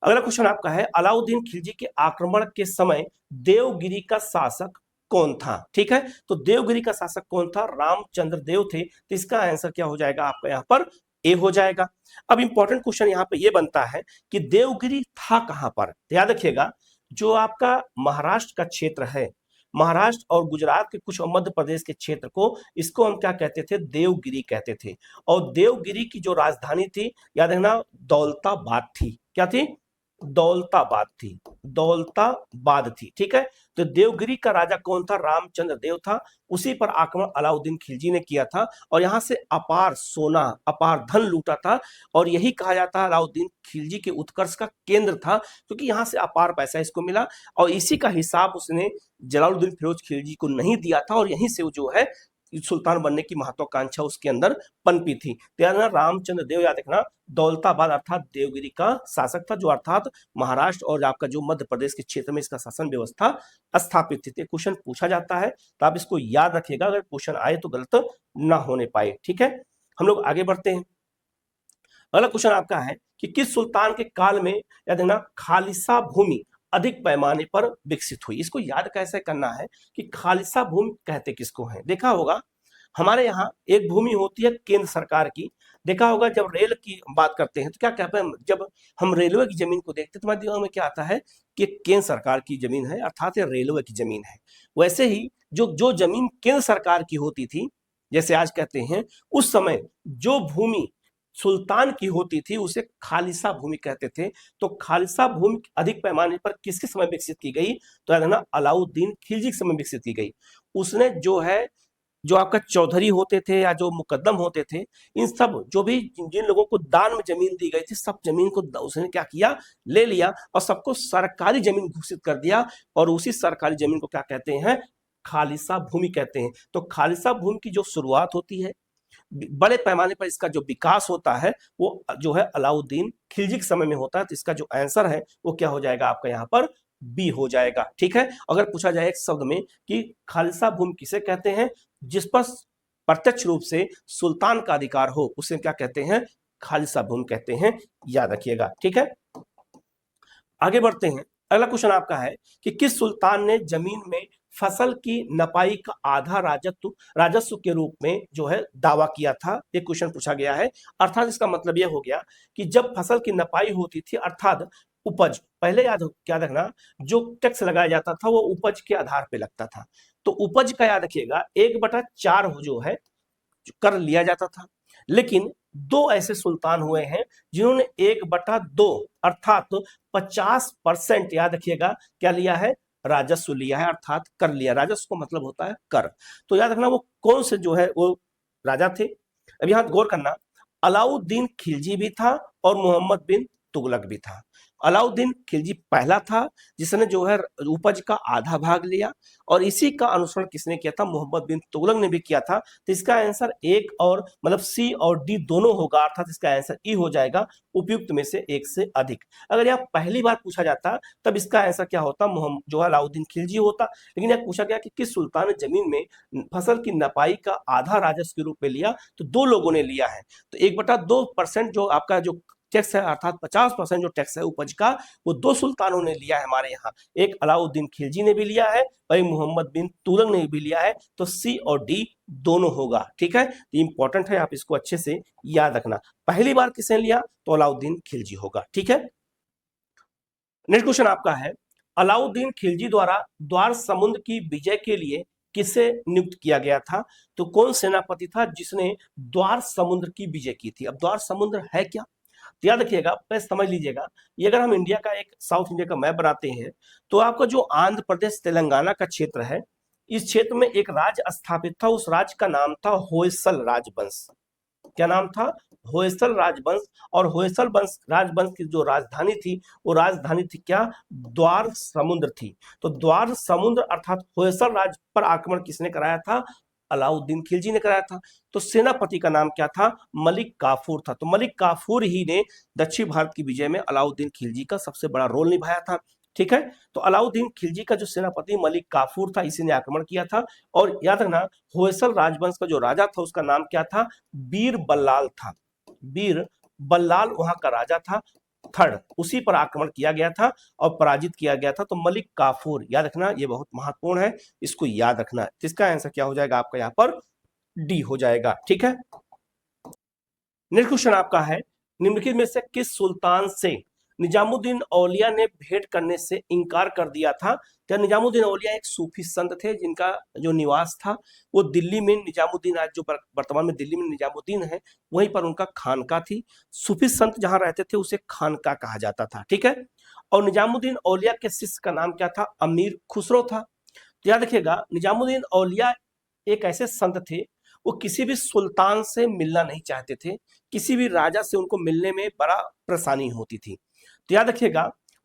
अगला क्वेश्चन आपका है, अलाउद्दीन खिलजी के आक्रमण के समय देवगिरी का शासक कौन था? ठीक है, तो देवगिरी का शासक कौन था? रामचंद्र देव थे। तो इसका आंसर क्या हो जाएगा आपका? यहाँ पर ए हो जाएगा। अब इंपॉर्टेंट क्वेश्चन यहाँ पे ये बनता है कि देवगिरी था कहां पर? याद रखिएगा, जो आपका महाराष्ट्र का क्षेत्र है, महाराष्ट्र और गुजरात के कुछ मध्य प्रदेश के क्षेत्र को, इसको हम क्या कहते थे? देवगिरी कहते थे। और देवगिरी की जो राजधानी थी, याद रखना, दौलताबाद थी। क्या थी? दौलताबाद थी, दौलताबाद थी। ठीक है, तो देवगिरी का राजा कौन था? रामचंद्र देव था। उसी पर आक्रमण अलाउद्दीन खिलजी ने किया था और यहां से अपार सोना, अपार धन लूटा था। और यही कहा जाता है अलाउद्दीन खिलजी के उत्कर्ष का केंद्र था, क्योंकि यहां से अपार पैसा इसको मिला और इसी का हिसाब उसने जलालुद्दीन फिरोज खिलजी को नहीं दिया था। और यहीं से वो जो है सुल्तान बनने की महत्वाकांक्षा उसके अंदर पनपी थी। तो याद रखना, रामचंद्र देव, याद रखना, दौलताबाद अर्थात देवगिरी का शासक था, जो अर्थात महाराष्ट्र और आपका जो मध्य प्रदेश के क्षेत्र में इसका शासन व्यवस्था स्थापित थी। क्वेश्चन पूछा जाता है तो आप इसको याद रखिएगा, अगर क्वेश्चन आए तो गलत ना होने पाए। ठीक है, हम लोग आगे बढ़ते हैं। अगला क्वेश्चन आपका है कि किस सुल्तान के काल में, याद रखना, खालिसा भूमि अधिक पैमाने पर विकसित हुई? इसको याद कैसे करना है कि खालिसा भूमि कहते किसको है? देखा होगा हमारे यहाँ एक भूमि होती है केंद्र सरकार की। देखा होगा जब रेल की बात करते हैं तो क्या कहते हैं, जब हम रेलवे की जमीन को देखते हैं तो हमारे दिमाग में क्या आता है कि केंद्र सरकार की जमीन है, अर्थात ये रेलवे की जमीन है। वैसे ही जो जो जमीन केंद्र सरकार की होती थी, जैसे आज कहते हैं, उस समय जो भूमि सुल्तान की होती थी उसे खालिसा भूमि कहते थे। तो खालिसा भूमि अधिक पैमाने पर किसके समय विकसित की गई? तो याद रखना, अलाउद्दीन खिलजी के समय विकसित की गई। उसने जो है, जो आपका चौधरी होते थे या जो मुकद्दम होते थे, इन सब जो भी जिन लोगों को दान में जमीन दी गई थी, सब जमीन को उसने क्या किया? ले लिया और सबको सरकारी जमीन घोषित कर दिया। और उसी सरकारी जमीन को क्या कहते हैं? खालिसा भूमि कहते हैं। तो खालिसा भूमि की जो शुरुआत होती है, बड़े पैमाने पर इसका जो विकास होता है, वो जो है अलाउद्दीन खिलजी के समय में होता है। तो इसका जो आंसर है वो क्या हो जाएगा आपका यहाँ पर? बी हो जाएगा। ठीक है, अगर पूछा जाए एक शब्द में कि खालसा भूमि किसे कहते हैं, जिस पर प्रत्यक्ष रूप से सुल्तान का अधिकार हो, उसे क्या कहते हैं, खालसा भूमि कहते हैं, याद रखिएगा। ठीक है, आगे बढ़ते हैं। अगला क्वेश्चन आपका है कि किस सुल्तान ने जमीन में फसल की नपाई का आधा राजस्व के रूप में जो है दावा किया था, ये क्वेश्चन पूछा गया है। अर्थात इसका मतलब यह हो गया कि जब फसल की नपाई होती थी, अर्थात उपज, पहले याद रखना, जो टैक्स लगाया जाता था वो उपज के आधार पे लगता था, तो उपज का याद रखिएगा 1/4 जो है कर लिया जाता था। लेकिन दो ऐसे सुल्तान हुए हैं जिन्होंने 1/2 अर्थात 50% याद रखिएगा क्या लिया है, राजस्व लिया है, अर्थात कर लिया। राजस्व का मतलब होता है कर। तो याद रखना वो कौन से जो है वो राजा थे। अब यहां गौर करना, अलाउद्दीन खिलजी भी था और मोहम्मद बिन तुगलक भी था। अलाउद्दीन खिलजी पहला था जिसने जो है उपज का आधा भाग लिया, और इसी का अनुसरण किसने किया था, मोहम्मद बिन तुगलक ने भी किया था। तो इसका आंसर एक और मतलब सी और डी दोनों होगा, अर्थात इसका आंसर ई हो जाएगा, उपयुक्त में से एक से अधिक। अगर यह पहली बार पूछा जाता तब इसका आंसर क्या होता, जो अलाउद्दीन खिलजी होता। लेकिन यह पूछा गया कि किस सुल्तान ने जमीन में फसल की नपाई का आधा राजस्व के रूप में लिया, तो दो लोगों ने लिया है। तो 1/2% जो आपका जो टैक्स है, अर्थात 50% जो टैक्स है उपज का, वो दो सुल्तानों ने लिया है हमारे यहाँ। एक अलाउद्दीन खिलजी ने भी लिया है और मोहम्मद बिन तुगलक ने भी लिया है। तो सी और डी दोनों होगा। ठीक है, तो इंपॉर्टेंट है, आप इसको अच्छे से याद रखना। पहली बार किसने लिया, तो अलाउद्दीन खिलजी होगा। ठीक है, नेक्स्ट क्वेश्चन आपका है, अलाउद्दीन खिलजी द्वारा द्वार समुद्र की विजय के लिए किसे नियुक्त किया गया था। तो कौन सेनापति था जिसने द्वार समुद्र की विजय की थी। अब द्वार समुद्र है क्या, तो याद रखिएगा, पहले समझ लीजिएगा, ये अगर हम इंडिया का एक साउथ इंडिया का मैप बनाते हैं, तो आपका जो आंध्र प्रदेश तेलंगाना का क्षेत्र है, इस क्षेत्र में एक राज्य स्थापित था। उस राज्य का नाम था होयसल राजवंश। क्या नाम था, होयसल राजवंश। और होयसल राजवंश की जो राजधानी थी, वो राजधानी थी क्या, द्वार समुद्र थी। तो द्वार समुद्र अर्थात होयसल राज्य पर आक्रमण किसने कराया था, अलाउद्दीन खिलजी ने कराया था। तो सेनापति का नाम क्या था, मलिक काफूर था। तो मलिक काफूर ही ने दक्षिण भारत की विजय में अलाउद्दीन खिलजी का सबसे बड़ा रोल निभाया था। ठीक है, तो अलाउद्दीन खिलजी का जो सेनापति मलिक काफूर था, इसी ने आक्रमण किया था। और याद रखना, होयसल राजवंश का जो राजा था उसका नाम क्या था, बीर बल्लाल था। बीर बल्लाल वहां का राजा था, थर्ड, उसी पर आक्रमण किया गया था और पराजित किया गया था। तो मलिक काफूर, याद रखना, ये बहुत महत्वपूर्ण है, इसको याद रखना। इसका आंसर क्या हो जाएगा आपका यहाँ पर, डी हो जाएगा। ठीक है, नेक्स्ट क्वेश्चन आपका है, निम्नलिखित में से किस सुल्तान से निजामुद्दीन औलिया ने भेंट करने से इनकार कर दिया था। तो निजामुद्दीन औलिया एक सूफी संत थे जिनका जो निवास था वो दिल्ली में, निजामुद्दीन आज जो वर्तमान में दिल्ली में निजामुद्दीन है, वहीं पर उनका खानका थी। सूफी संत जहां रहते थे उसे खानका कहा जाता था। ठीक है, और निजामुद्दीन औलिया के शिष्य का नाम क्या था, अमीर खुसरो था। तो याद रखिएगा, निजामुद्दीन औलिया एक ऐसे संत थे, वो किसी भी सुल्तान से मिलना नहीं चाहते थे, किसी भी राजा से उनको मिलने में बड़ा परेशानी होती थी। तो याद रखिएगा,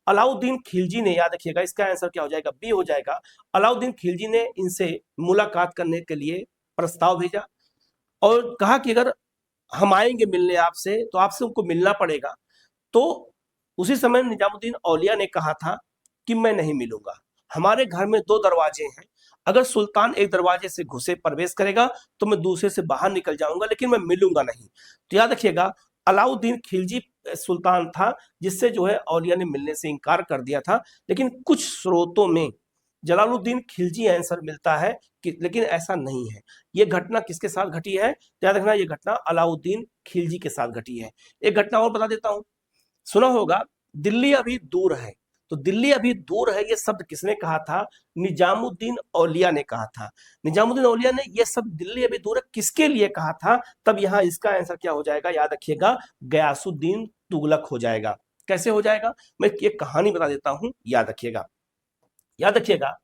अलाउद्दीन खिलजी ने, याद रखिएगा इसका आंसर क्या हो जाएगा, बी हो जाएगा। अलाउद्दीन खिलजी ने इनसे मुलाकात करने के लिए प्रस्ताव भेजा और कहा कि अगर हम आएंगे मिलने आपसे, तो आपसे उनको मिलना पड़ेगा। तो उसी समय निजामुद्दीन औलिया ने कहा था कि मैं नहीं मिलूंगा, हमारे घर में दो दरवाजे हैं, अगर सुल्तान एक दरवाजे से घुसे प्रवेश करेगा तो मैं दूसरे से बाहर निकल जाऊंगा, लेकिन मैं मिलूंगा नहीं। तो याद रखिएगा, अलाउद्दीन खिलजी सुल्तान था जिससे जो है औलिया ने मिलने से इनकार कर दिया था। लेकिन कुछ स्रोतों में जलालुद्दीन खिलजी आंसर मिलता है कि, लेकिन ऐसा नहीं है। यह घटना किसके साथ घटी है, तो याद रखना, यह घटना अलाउद्दीन खिलजी के साथ घटी है। एक घटना और बता देता हूं, सुना होगा, दिल्ली अभी दूर है। तो दिल्ली अभी दूर है, ये शब्द किसने कहा था, निजामुद्दीन औलिया ने कहा था। निजामुद्दीन औलिया ने ये शब्द दिल्ली अभी दूर है किसके लिए कहा था, तब यहां इसका आंसर क्या हो जाएगा, याद रखिएगा, गयासुद्दीन तुगलक हो जाएगा। कैसे हो जाएगा, मैं एक कहानी बता देता हूं, याद रखिएगा। याद रखिएगा,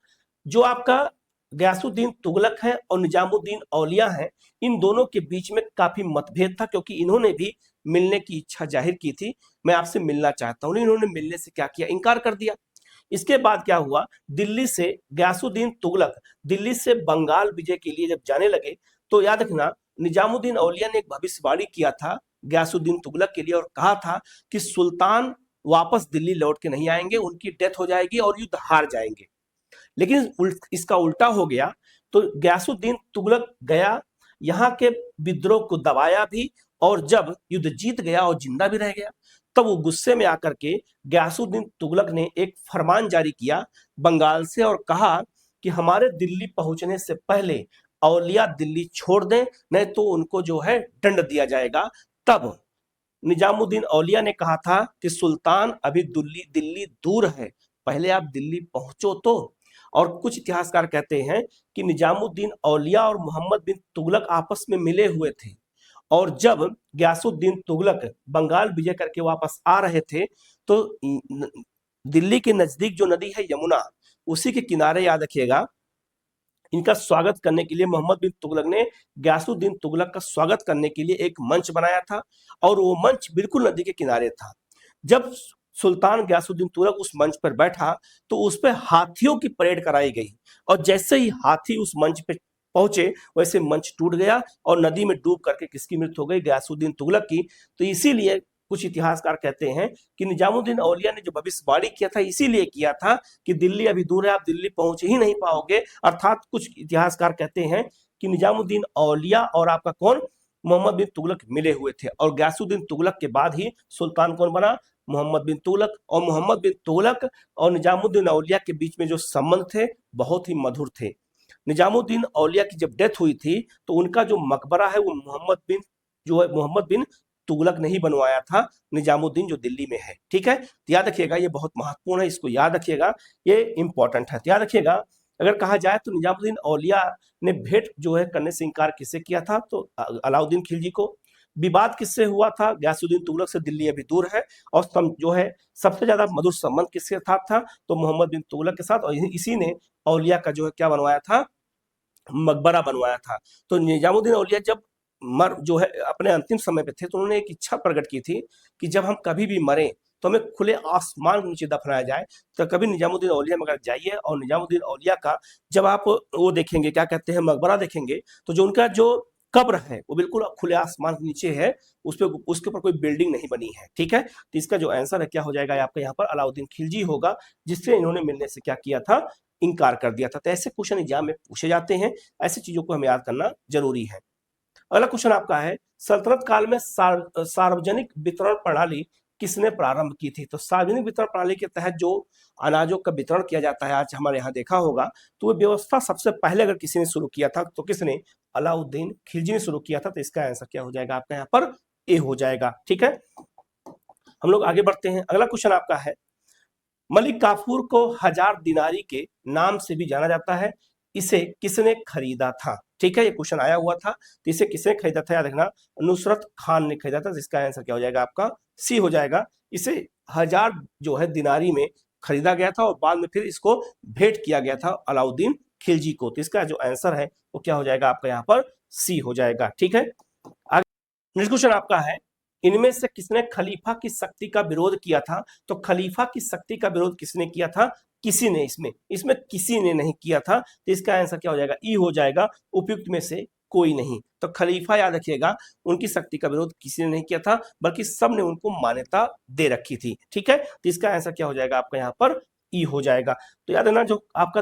जो आपका गयासुद्दीन तुगलक है और निजामुद्दीन औलिया है, इन दोनों के बीच में काफी मतभेद था, क्योंकि इन्होंने भी मिलने की इच्छा जाहिर की थी, मैं आपसे मिलना चाहता हूं। इन्होंने मिलने से क्या किया, इनकार कर दिया। इसके बाद क्या हुआ, दिल्ली से गयासुद्दीन तुगलक दिल्ली से बंगाल विजय के लिए जब जाने लगे, तो याद रखना, निजामुद्दीन औलिया ने एक भविष्यवाणी किया था गयासुद्दीन तुगलक के लिए और कहा था कि सुल्तान वापस दिल्ली लौट के नहीं आएंगे, उनकी डेथ हो जाएगी और युद्ध हार जाएंगे। लेकिन इसका उल्टा हो गया। तो गयासुद्दीन तुगलक गया, यहाँ के विद्रोह को दबाया भी, और जब युद्ध जीत गया और जिंदा भी रह गया, तब वो गुस्से में आकर के गयासुद्दीन तुगलक ने एक फरमान जारी किया बंगाल से और कहा कि हमारे दिल्ली पहुंचने से पहले औलिया दिल्ली छोड़ दें, नहीं तो उनको जो है दंड दिया जाएगा। तब निजामुद्दीन औलिया ने कहा था कि सुल्तान अभी दिल्ली दूर है, पहले आप दिल्ली पहुंचो तो। और कुछ इतिहासकार कहते हैं कि निजामुद्दीन औलिया और मोहम्मद बिन तुगलक आपस में मिले हुए थे, और जब गयासुद्दीन तुगलक बंगाल विजय करके वापस आ रहे थे तो दिल्ली के नजदीक जो नदी है यमुना, उसी के किनारे याद रखिएगा, इनका स्वागत करने के लिए मोहम्मद बिन तुगलक ने गयासुद्दीन तुगलक का स्वागत करने के लिए एक मंच बनाया था, और वो मंच बिल्कुल नदी के किनारे था। जब सुल्तान गयासुद्दीन तुगलक उस मंच पर बैठा तो उस पर हाथियों की परेड कराई गई, और जैसे ही हाथी उस मंच पे पहुंचे वैसे मंच टूट गया और नदी में डूब करके किसकी मृत्यु हो गई? गयासुद्दीन तुगलक की। तो इसीलिए कुछ इतिहासकार कहते हैं कि निजामुद्दीन औलिया ने जो भविष्यवाणी किया था इसीलिए किया था कि दिल्ली अभी दूर है, आप दिल्ली पहुंच ही नहीं पाओगे। अर्थात कुछ इतिहासकार कहते हैं कि निजामुद्दीन औलिया और आपका कौन, मोहम्मद बिन तुगलक मिले हुए थे, और गयासुद्दीन तुगलक के बाद ही सुल्तान कौन बना? मोहम्मद बिन तुगलक। और मोहम्मद बिन तुगलक और निजामुद्दीन औलिया के बीच में जो संबंध थे बहुत ही मधुर थे। निजामुद्दीन औलिया की जब डेथ हुई थी तो उनका जो मकबरा है वो मोहम्मद बिन तुगलक ने ही बनवाया था, निजामुद्दीन जो दिल्ली में है। ठीक है, तो याद रखिएगा, ये बहुत महत्वपूर्ण है, इसको याद रखिएगा, ये इंपॉर्टेंट है। तो याद रखिएगा, अगर कहा जाए तो निजामुद्दीन औलिया ने भेंट जो है करने से इनकार किससे किया था? तो अलाउद्दीन खिलजी को। विवाद किससे हुआ था? गयासुद्दीन तुगलक से, दिल्ली अभी दूर है। और जो है सबसे ज्यादा मधुर संबंध किसके साथ था? तो मोहम्मद बिन तुगलक के साथ, और इसी ने औलिया का जो है क्या बनवाया था? मकबरा बनवाया था। तो निजामुद्दीन औलिया जब जो है अपने अंतिम समय पे थे तो उन्होंने एक इच्छा प्रकट की थी कि जब हम कभी भी मरें तो हमें खुले आसमान के नीचे दफनाया जाए। तो कभी निजामुद्दीन औलिया में अगर जाइए और निजामुद्दीन औलिया का जब आप वो देखेंगे, क्या कहते हैं, मकबरा देखेंगे, तो जो उनका जो कब्र है वो बिल्कुल खुले आसमान के नीचे है, उसके ऊपर कोई बिल्डिंग नहीं बनी है। ठीक है, तो इसका जो आंसर है क्या हो जाएगा आपका यहाँ पर? अलाउद्दीन खिलजी होगा, जिससे इन्होंने मिलने से क्या किया था? इनकार कर दिया था। तो ऐसे क्वेश्चन एग्जाम में पूछे जाते हैं, ऐसी चीजों को हमें याद करना जरूरी है। अगला क्वेश्चन आपका है, सल्तनत काल में सार्वजनिक वितरण प्रणाली किसने प्रारंभ की थी? तो सार्वजनिक वितरण प्रणाली के तहत जो अनाजों का वितरण किया जाता है, आज हमारे यहाँ देखा होगा, तो वो व्यवस्था सबसे पहले अगर किसी ने शुरू किया था तो किसने? अलाउद्दीन खिलजी ने शुरू किया था। तो इसका आंसर क्या हो जाएगा आपका यहाँ पर? ए हो जाएगा। ठीक है, हम लोग आगे बढ़ते हैं। अगला क्वेश्चन आपका है, मलिक काफूर को 1000 दिनारी के नाम से भी जाना जाता है, इसे किसने खरीदा था? ठीक है, ये क्वेश्चन आया हुआ था, तो इसे किसने खरीदा था? याद रखना, नुसरत खान ने खरीदा था। जिसका आंसर क्या हो जाएगा आपका? सी हो जाएगा। इसे 1000 जो है दिनारी में खरीदा गया था और बाद में फिर इसको भेंट किया गया था अलाउद्दीन खिलजी को। तो इसका जो आंसर है वो क्या हो जाएगा आपका यहाँ पर? सी हो जाएगा। ठीक है, नेक्स्ट क्वेश्चन आपका है, इनमें से किसने खलीफा की शक्ति का विरोध किया था? तो खलीफा की शक्ति का विरोध किसने किया था? किसी ने। इसमें किसी ने नहीं किया था। तो इसका आंसर क्या हो जाएगा? ई हो जाएगा, उपयुक्त में से कोई नहीं। तो खलीफा याद रखिएगा, उनकी शक्ति का विरोध किसी ने नहीं किया था, बल्कि सबने उनको मान्यता दे रखी थी। ठीक है, तो इसका आंसर क्या हो जाएगा आपका यहाँ पर? ई हो जाएगा। तो याद है ना, जो आपका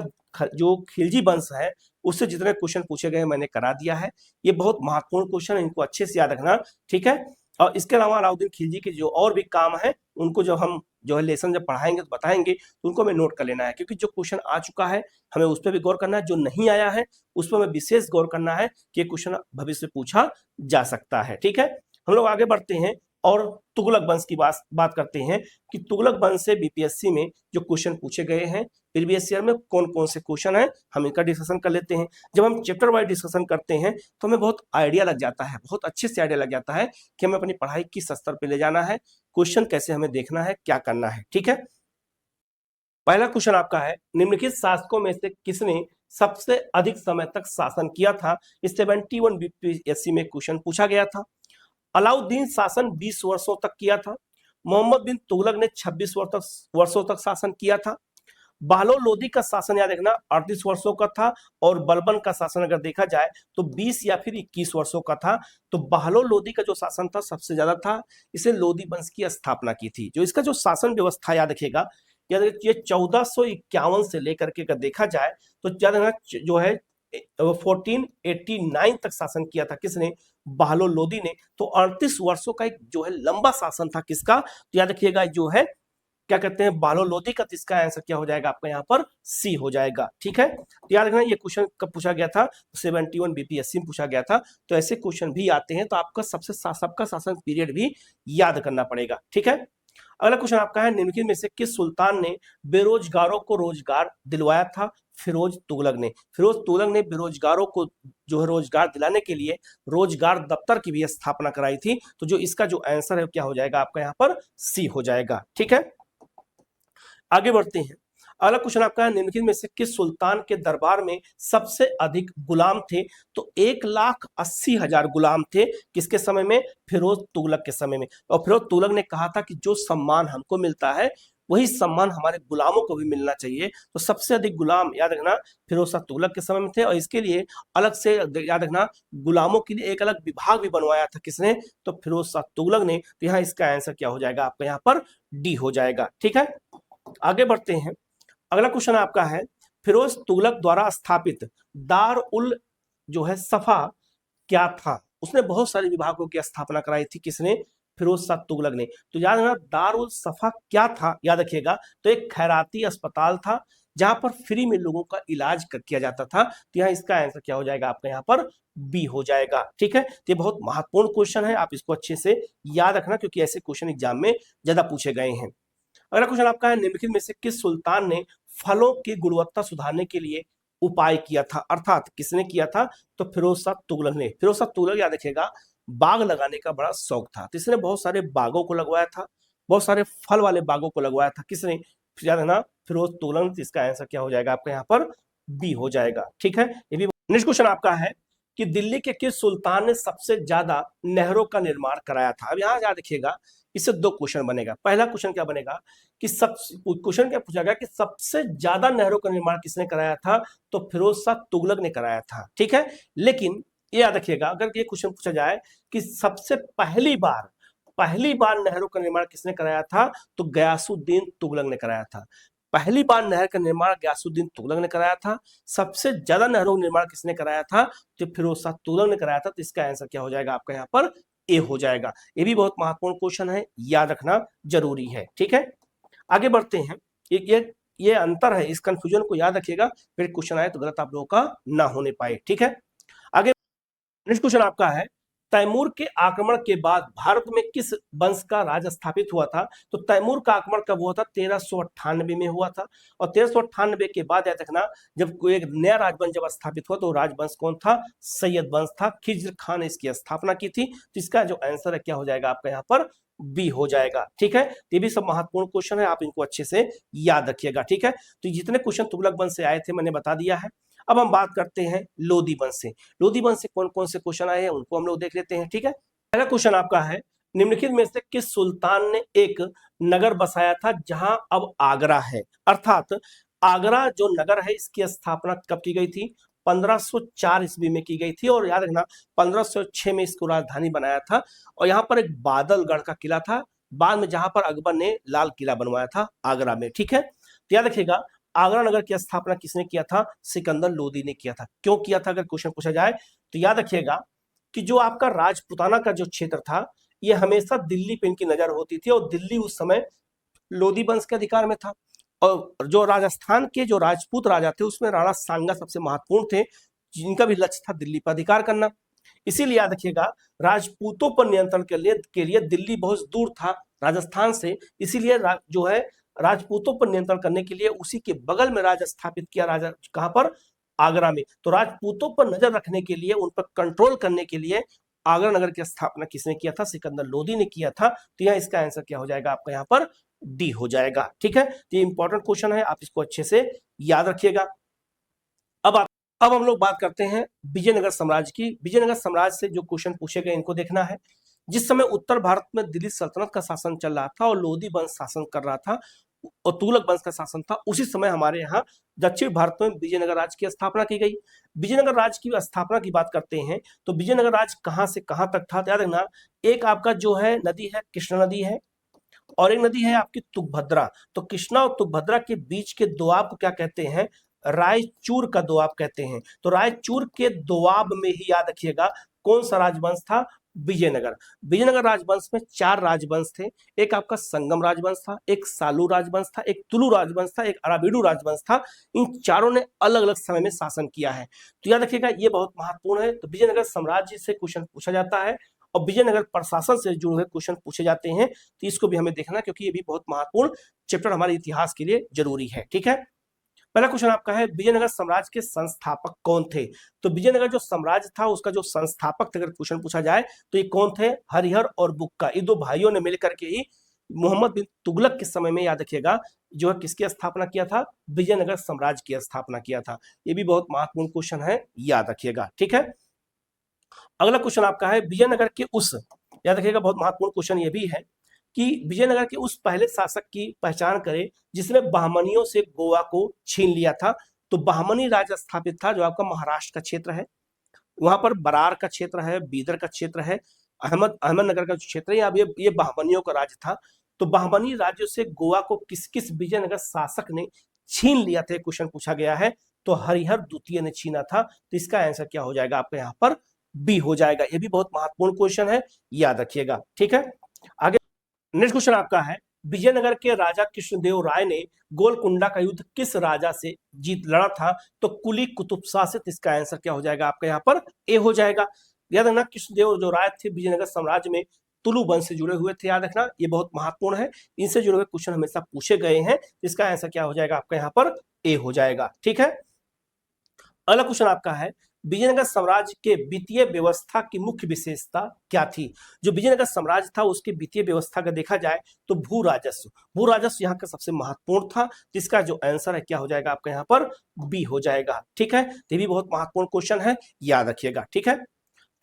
जो खिलजी वंश है उससे जितने क्वेश्चन पूछे गए मैंने करा दिया है। ये बहुत महत्वपूर्ण क्वेश्चन है, इनको अच्छे से याद रखना। ठीक है, और इसके अलावा अलाउद्दीन खिलजी के जो और भी काम है उनको जब हम जो है लेसन जब पढ़ाएंगे तो बताएंगे, तो उनको हमें नोट कर लेना है, क्योंकि जो क्वेश्चन आ चुका है हमें उस पर भी गौर करना है, जो नहीं आया है उस पर हमें विशेष गौर करना है कि ये क्वेश्चन भविष्य में पूछा जा सकता है। ठीक है, हम लोग आगे बढ़ते हैं और तुगलक वंश की बात करते हैं कि तुगलक वंश से बीपीएससी में जो क्वेश्चन पूछे गए हैं प्रीवियस ईयर में कौन कौन से क्वेश्चन है, हम इनका डिस्कशन कर लेते हैं। जब हम चैप्टर वाइज डिस्कशन करते हैं तो हमें बहुत आइडिया लग जाता है, बहुत अच्छे से आइडिया लग जाता है कि हमें अपनी पढ़ाई किस स्तर पे ले जाना है, क्वेश्चन कैसे हमें देखना है, क्या करना है। ठीक है, पहला क्वेश्चन आपका है, निम्नलिखित शासकों में से किसने सबसे अधिक समय तक शासन किया था? 71 बीपीएससी में क्वेश्चन पूछा गया था। अलाउद्दीन शासन 20 वर्षों तक किया था। मोहम्मद बिन तुगलक ने 26 वर्षों तक शासन किया था। बहलोल लोधी का शासन याद रखना 38 वर्षों का था, और बलबन का शासन अगर देखा जाए तो 20 या फिर 21 वर्षों का था। तो बहलोल लोधी का जो शासन था सबसे ज्यादा था, इसे लोधी वंश की स्थापना की थी। जो इसका जो शासन व्यवस्था याद रखिएगा, ये 1451 से लेकर के अगर देखा जाए तो याद रखना जो है 1489 तक शासन किया था किसने, बहलोल लोधी ने। तो 38 वर्षों का एक जो है लंबा शासन था किसका, तो याद रखिएगा जो है क्या कहते हैं, बहलोल लोधी का। तो इसका आंसर क्या हो जाएगा आपका यहाँ पर सी हो जाएगा। ठीक है, तो याद रखना ये क्वेश्चन कब पूछा गया था, 71 बीपीएससी में पूछा गया था। तो ऐसे क्वेश्चन भी आते हैं, तो आपका सबका शासन पीरियड भी याद करना पड़ेगा। ठीक है, अगला क्वेश्चन आपका है, निम्नलिखित में से किस सुल्तान ने बेरोजगारों को रोजगार दिलवाया था। फिरोज तुगलक ने। फिरोज तुगलक ने बेरोजगारों को जो है रोजगार दिलाने के लिए रोजगार दफ्तर की भी स्थापना कराई थी। तो जो इसका जो आंसर है क्या हो जाएगा आपका यहाँ पर सी हो जाएगा। ठीक है, आगे बढ़ते हैं। अगला क्वेश्चन आपका है, निम्नलिखित में से किस सुल्तान के दरबार में सबसे अधिक गुलाम थे। तो 1,80,000 गुलाम थे किसके समय में, फिरोज तुगलक के समय में। और फिरोज तुगलक ने कहा था कि जो सम्मान हमको मिलता है वही सम्मान हमारे गुलामों को भी मिलना चाहिए। तो सबसे अधिक गुलाम याद रखना फिरोज शाह तुगलक के समय में थे, और इसके लिए अलग से याद रखना गुलामों के लिए एक अलग विभाग भी बनवाया था किसने, तो फिरोज शाह तुगलक ने। तो यहाँ इसका आंसर क्या हो जाएगा आपका यहाँ पर डी हो जाएगा। ठीक है, आगे बढ़ते हैं। अगला क्वेश्चन आपका है, फिरोज तुगलक द्वारा स्थापित दार उल जो है सफा क्या था। उसने बहुत सारे विभागों की स्थापना कराई थी किसने, फिरोज शाह तुगलक ने। तो याद रखना दार उल सफा क्या था, याद रखिएगा तो एक खैराती अस्पताल था जहां पर फ्री में लोगों का इलाज किया जाता था। तो यहाँ इसका आंसर क्या हो जाएगा आपका यहाँ पर बी हो जाएगा। ठीक है, तो ये बहुत महत्वपूर्ण क्वेश्चन है, आप इसको अच्छे से याद रखना क्योंकि ऐसे क्वेश्चन एग्जाम में ज्यादा पूछे गए हैं। अगला क्वेश्चन आपका है, निम्नलिखित में से किस सुल्तान ने फलों की गुणवत्ता सुधारने के लिए उपाय किया था, अर्थात किसने किया था, तो फिरोज शाह तुगलक ने। फिरोज शाह तुगलक याद रखिएगा बाग लगाने का बड़ा शौक था, तो इसने बहुत सारे बागों को लगवाया था, बहुत सारे फल वाले बागों को लगवाया था किसने, याद रखना फिरोज तुगलक। इसका आंसर क्या हो जाएगा आपका यहाँ पर बी हो जाएगा। ठीक है, ये भी। नेक्स्ट क्वेश्चन आपका है कि दिल्ली के किस सुल्तान ने सबसे ज्यादा नहरों का निर्माण कराया था। अब यहाँ याद रखिएगा इससे दो क्वेश्चन बनेगा। पहला क्वेश्चन क्या बनेगा कि क्वेश्चन क्या पूछा गया कि सबसे ज्यादा नहरों का निर्माण किसने कराया था, तो फिरोज शाह तुगलक ने कराया था। ठीक है, लेकिन ये याद रखिएगा अगर ये क्वेश्चन पूछा जाए कि सबसे पहली बार नहरों का निर्माण किसने कराया था, तो गयासुद्दीन तुगलक ने कराया था। पहली बार नहर का निर्माण गयासुद्दीन तुगलक ने कराया था। सबसे ज्यादा नहरों का निर्माण किसने कराया था, तो फिरोज शाह तुगलक ने कराया था। तो इसका आंसर क्या हो जाएगा आपका यहाँ पर ए हो जाएगा। ये भी बहुत महत्वपूर्ण क्वेश्चन है, याद रखना जरूरी है। ठीक है, आगे बढ़ते हैं। ये अंतर है, इस कंफ्यूजन को याद रखिएगा, फिर क्वेश्चन आए तो गलत आप लोगों का ना होने पाए। ठीक है, आगे नेक्स्ट क्वेश्चन आपका है, तैमूर के आक्रमण के बाद भारत में किस वंश का राज स्थापित हुआ था। तो तैमूर का आक्रमण कब हुआ था, 1398 में हुआ था। और 1398 के बाद याद रखना जब कोई एक नया राजवंश जब स्थापित हुआ तो राजवंश कौन था, सैयद वंश था। खिज्र खान ने इसकी स्थापना की थी। तो इसका जो आंसर है क्या हो जाएगा आपका यहाँ पर बी हो जाएगा। ठीक है, ये भी सब महत्वपूर्ण क्वेश्चन है, आप इनको अच्छे से याद रखिएगा। ठीक है, तो जितने क्वेश्चन तुगलक वंश से आए थे मैंने बता दिया है। अब हम बात करते हैं लोधी वंश से। लोधी वंश से कौन कौन से क्वेश्चन आए हैं उनको हम लोग देख लेते हैं। ठीक है, पहला क्वेश्चन आपका है, निम्नलिखित में से किस सुल्तान ने एक नगर बसाया था जहां अब आगरा है। अर्थात आगरा जो नगर है इसकी स्थापना कब की गई थी, 1504 ईस्वी में की गई थी। और याद रखना 1506 में इसको राजधानी बनाया था। और यहाँ पर एक बादलगढ़ का किला था बाद में, जहां पर अकबर ने लाल किला बनवाया था आगरा में। ठीक है, तो याद रखिएगा आगरा नगर की स्थापना किसने किया था, सिकंदर लोदी ने किया था। क्यों किया था अगर क्वेश्चन पूछा जाए तो याद रखिएगा कि जो आपका राजपुताना का जो क्षेत्र था ये हमेशा दिल्ली पे इनकी नजर होती थी, और दिल्ली उस समय लोधी वंश के अधिकार में था। और जो राजस्थान के जो राजपूत राजा थे उसमें राणा सांगा सबसे महत्वपूर्ण थे, जिनका भी लक्ष्य था दिल्ली पर अधिकार करना। इसीलिए याद रखिएगा राजपूतों पर नियंत्रण के लिए दिल्ली बहुत दूर था राजस्थान से। इसीलिए जो है राजपूतों पर नियंत्रण करने के लिए उसी के बगल में राज स्थापित किया, राजा कहां पर, आगरा में। तो राजपूतों पर नजर रखने के लिए, उन पर कंट्रोल करने के लिए आगरा नगर की स्थापना किसने किया था, सिकंदर लोदी ने किया था। तो यहाँ इसका आंसर क्या हो जाएगा आपका यहाँ पर डी हो जाएगा। ठीक है, तो ये इंपॉर्टेंट क्वेश्चन है, आप इसको अच्छे से याद रखिएगा। अब हम लोग बात करते हैं विजयनगर साम्राज्य की। विजयनगर साम्राज्य से जो क्वेश्चन पूछे गए इनको देखना है। जिस समय उत्तर भारत में दिल्ली सल्तनत का शासन चल रहा था और लोधी वंश शासन कर रहा था, और तुगलक वंश का शासन था, उसी समय हमारे यहाँ दक्षिण भारत में विजयनगर राज्य की स्थापना की गई। विजयनगर राज्य की स्थापना की बात करते हैं तो विजयनगर राज्य कहाँ से कहाँ तक था, याद रखना, एक आपका जो है नदी है कृष्णा नदी है, और एक नदी है आपकी तुंगभद्रा। तो कृष्णा और तुंगभद्रा के बीच के दोआब को क्या कहते हैं, रायचूर का दोआब कहते हैं। तो रायचूर के दोआब में ही याद रखिएगा कौन सा राजवंश था, विजयनगर। विजयनगर राजवंश में 4 राजवंश थे, एक आपका संगम राजवंश था, एक सालू राजवंश था, एक तुलु राजवंश था, एक अराबिडु राजवंश था। इन चारों ने अलग अलग समय में शासन किया है। तो याद रखिएगा ये बहुत महत्वपूर्ण है। तो विजयनगर साम्राज्य से क्वेश्चन पूछा जाता है और विजयनगर प्रशासन से जुड़े हुए क्वेश्चन पूछे जाते हैं, तो इसको भी हमें देखना क्योंकि ये भी बहुत महत्वपूर्ण चैप्टर हमारे इतिहास के लिए जरूरी है। ठीक है, पहला क्वेश्चन आपका है विजयनगर साम्राज्य के संस्थापक कौन थे। तो विजयनगर जो साम्राज्य था उसका जो संस्थापक थे अगर क्वेश्चन पूछा जाए तो ये कौन थे, हरिहर और बुक्का। ये 2 भाइयों ने मिलकर के ही मोहम्मद बिन तुगलक के समय में याद रखिएगा जो है किसकी स्थापना किया था, विजयनगर साम्राज्य की स्थापना किया था। ये भी बहुत महत्वपूर्ण क्वेश्चन है, याद रखिएगा। ठीक है, अगला क्वेश्चन आपका है विजयनगर के उस, याद रखिएगा बहुत महत्वपूर्ण क्वेश्चन ये भी है कि विजयनगर के उस पहले शासक की पहचान करें जिसने बहमनियों से गोवा को छीन लिया था। तो बहमनी राज्य स्थापित था जो आपका महाराष्ट्र का क्षेत्र है, वहां पर बरार का क्षेत्र है, बीदर का क्षेत्र है, अहमदनगर का जो क्षेत्र है, अब ये बहमनियों का राज्य था। तो बहमनी राज्य से गोवा को किस किस विजयनगर शासक ने छीन लिया था, क्वेश्चन पूछा गया है। तो हरिहर द्वितीय ने छीना था। तो इसका आंसर क्या हो जाएगा आपका यहाँ पर, बी हो जाएगा। ये भी बहुत महत्वपूर्ण क्वेश्चन है, याद रखिएगा। ठीक है, आगे नेक्स्ट क्वेश्चन आपका है विजयनगर के राजा कृष्णदेव राय ने गोलकुंडा का युद्ध किस राजा से जीत लड़ा था। तो कुली कुतुब शाह से। इसका आंसर क्या हो जाएगा आपका यहाँ पर, ए हो जाएगा। याद रखना कृष्णदेव जो राय थे विजयनगर साम्राज्य में तुलु वंश से जुड़े हुए थे, याद रखना ये बहुत महत्वपूर्ण है, इनसे जुड़े हुए क्वेश्चन हमेशा पूछे गए हैं। इसका आंसर क्या हो जाएगा आपका यहाँ पर, ए हो जाएगा। ठीक है, अगला क्वेश्चन आपका है विजयनगर साम्राज्य के वित्तीय व्यवस्था की मुख्य विशेषता क्या थी। जो विजयनगर साम्राज्य था उसके वित्तीय व्यवस्था का देखा जाए तो भू राजस्व यहाँ का सबसे महत्वपूर्ण था, जिसका जो आंसर है क्या हो जाएगा आपका यहाँ पर, बी हो जाएगा। ठीक है, ये भी बहुत महत्वपूर्ण क्वेश्चन है, याद रखिएगा। ठीक है,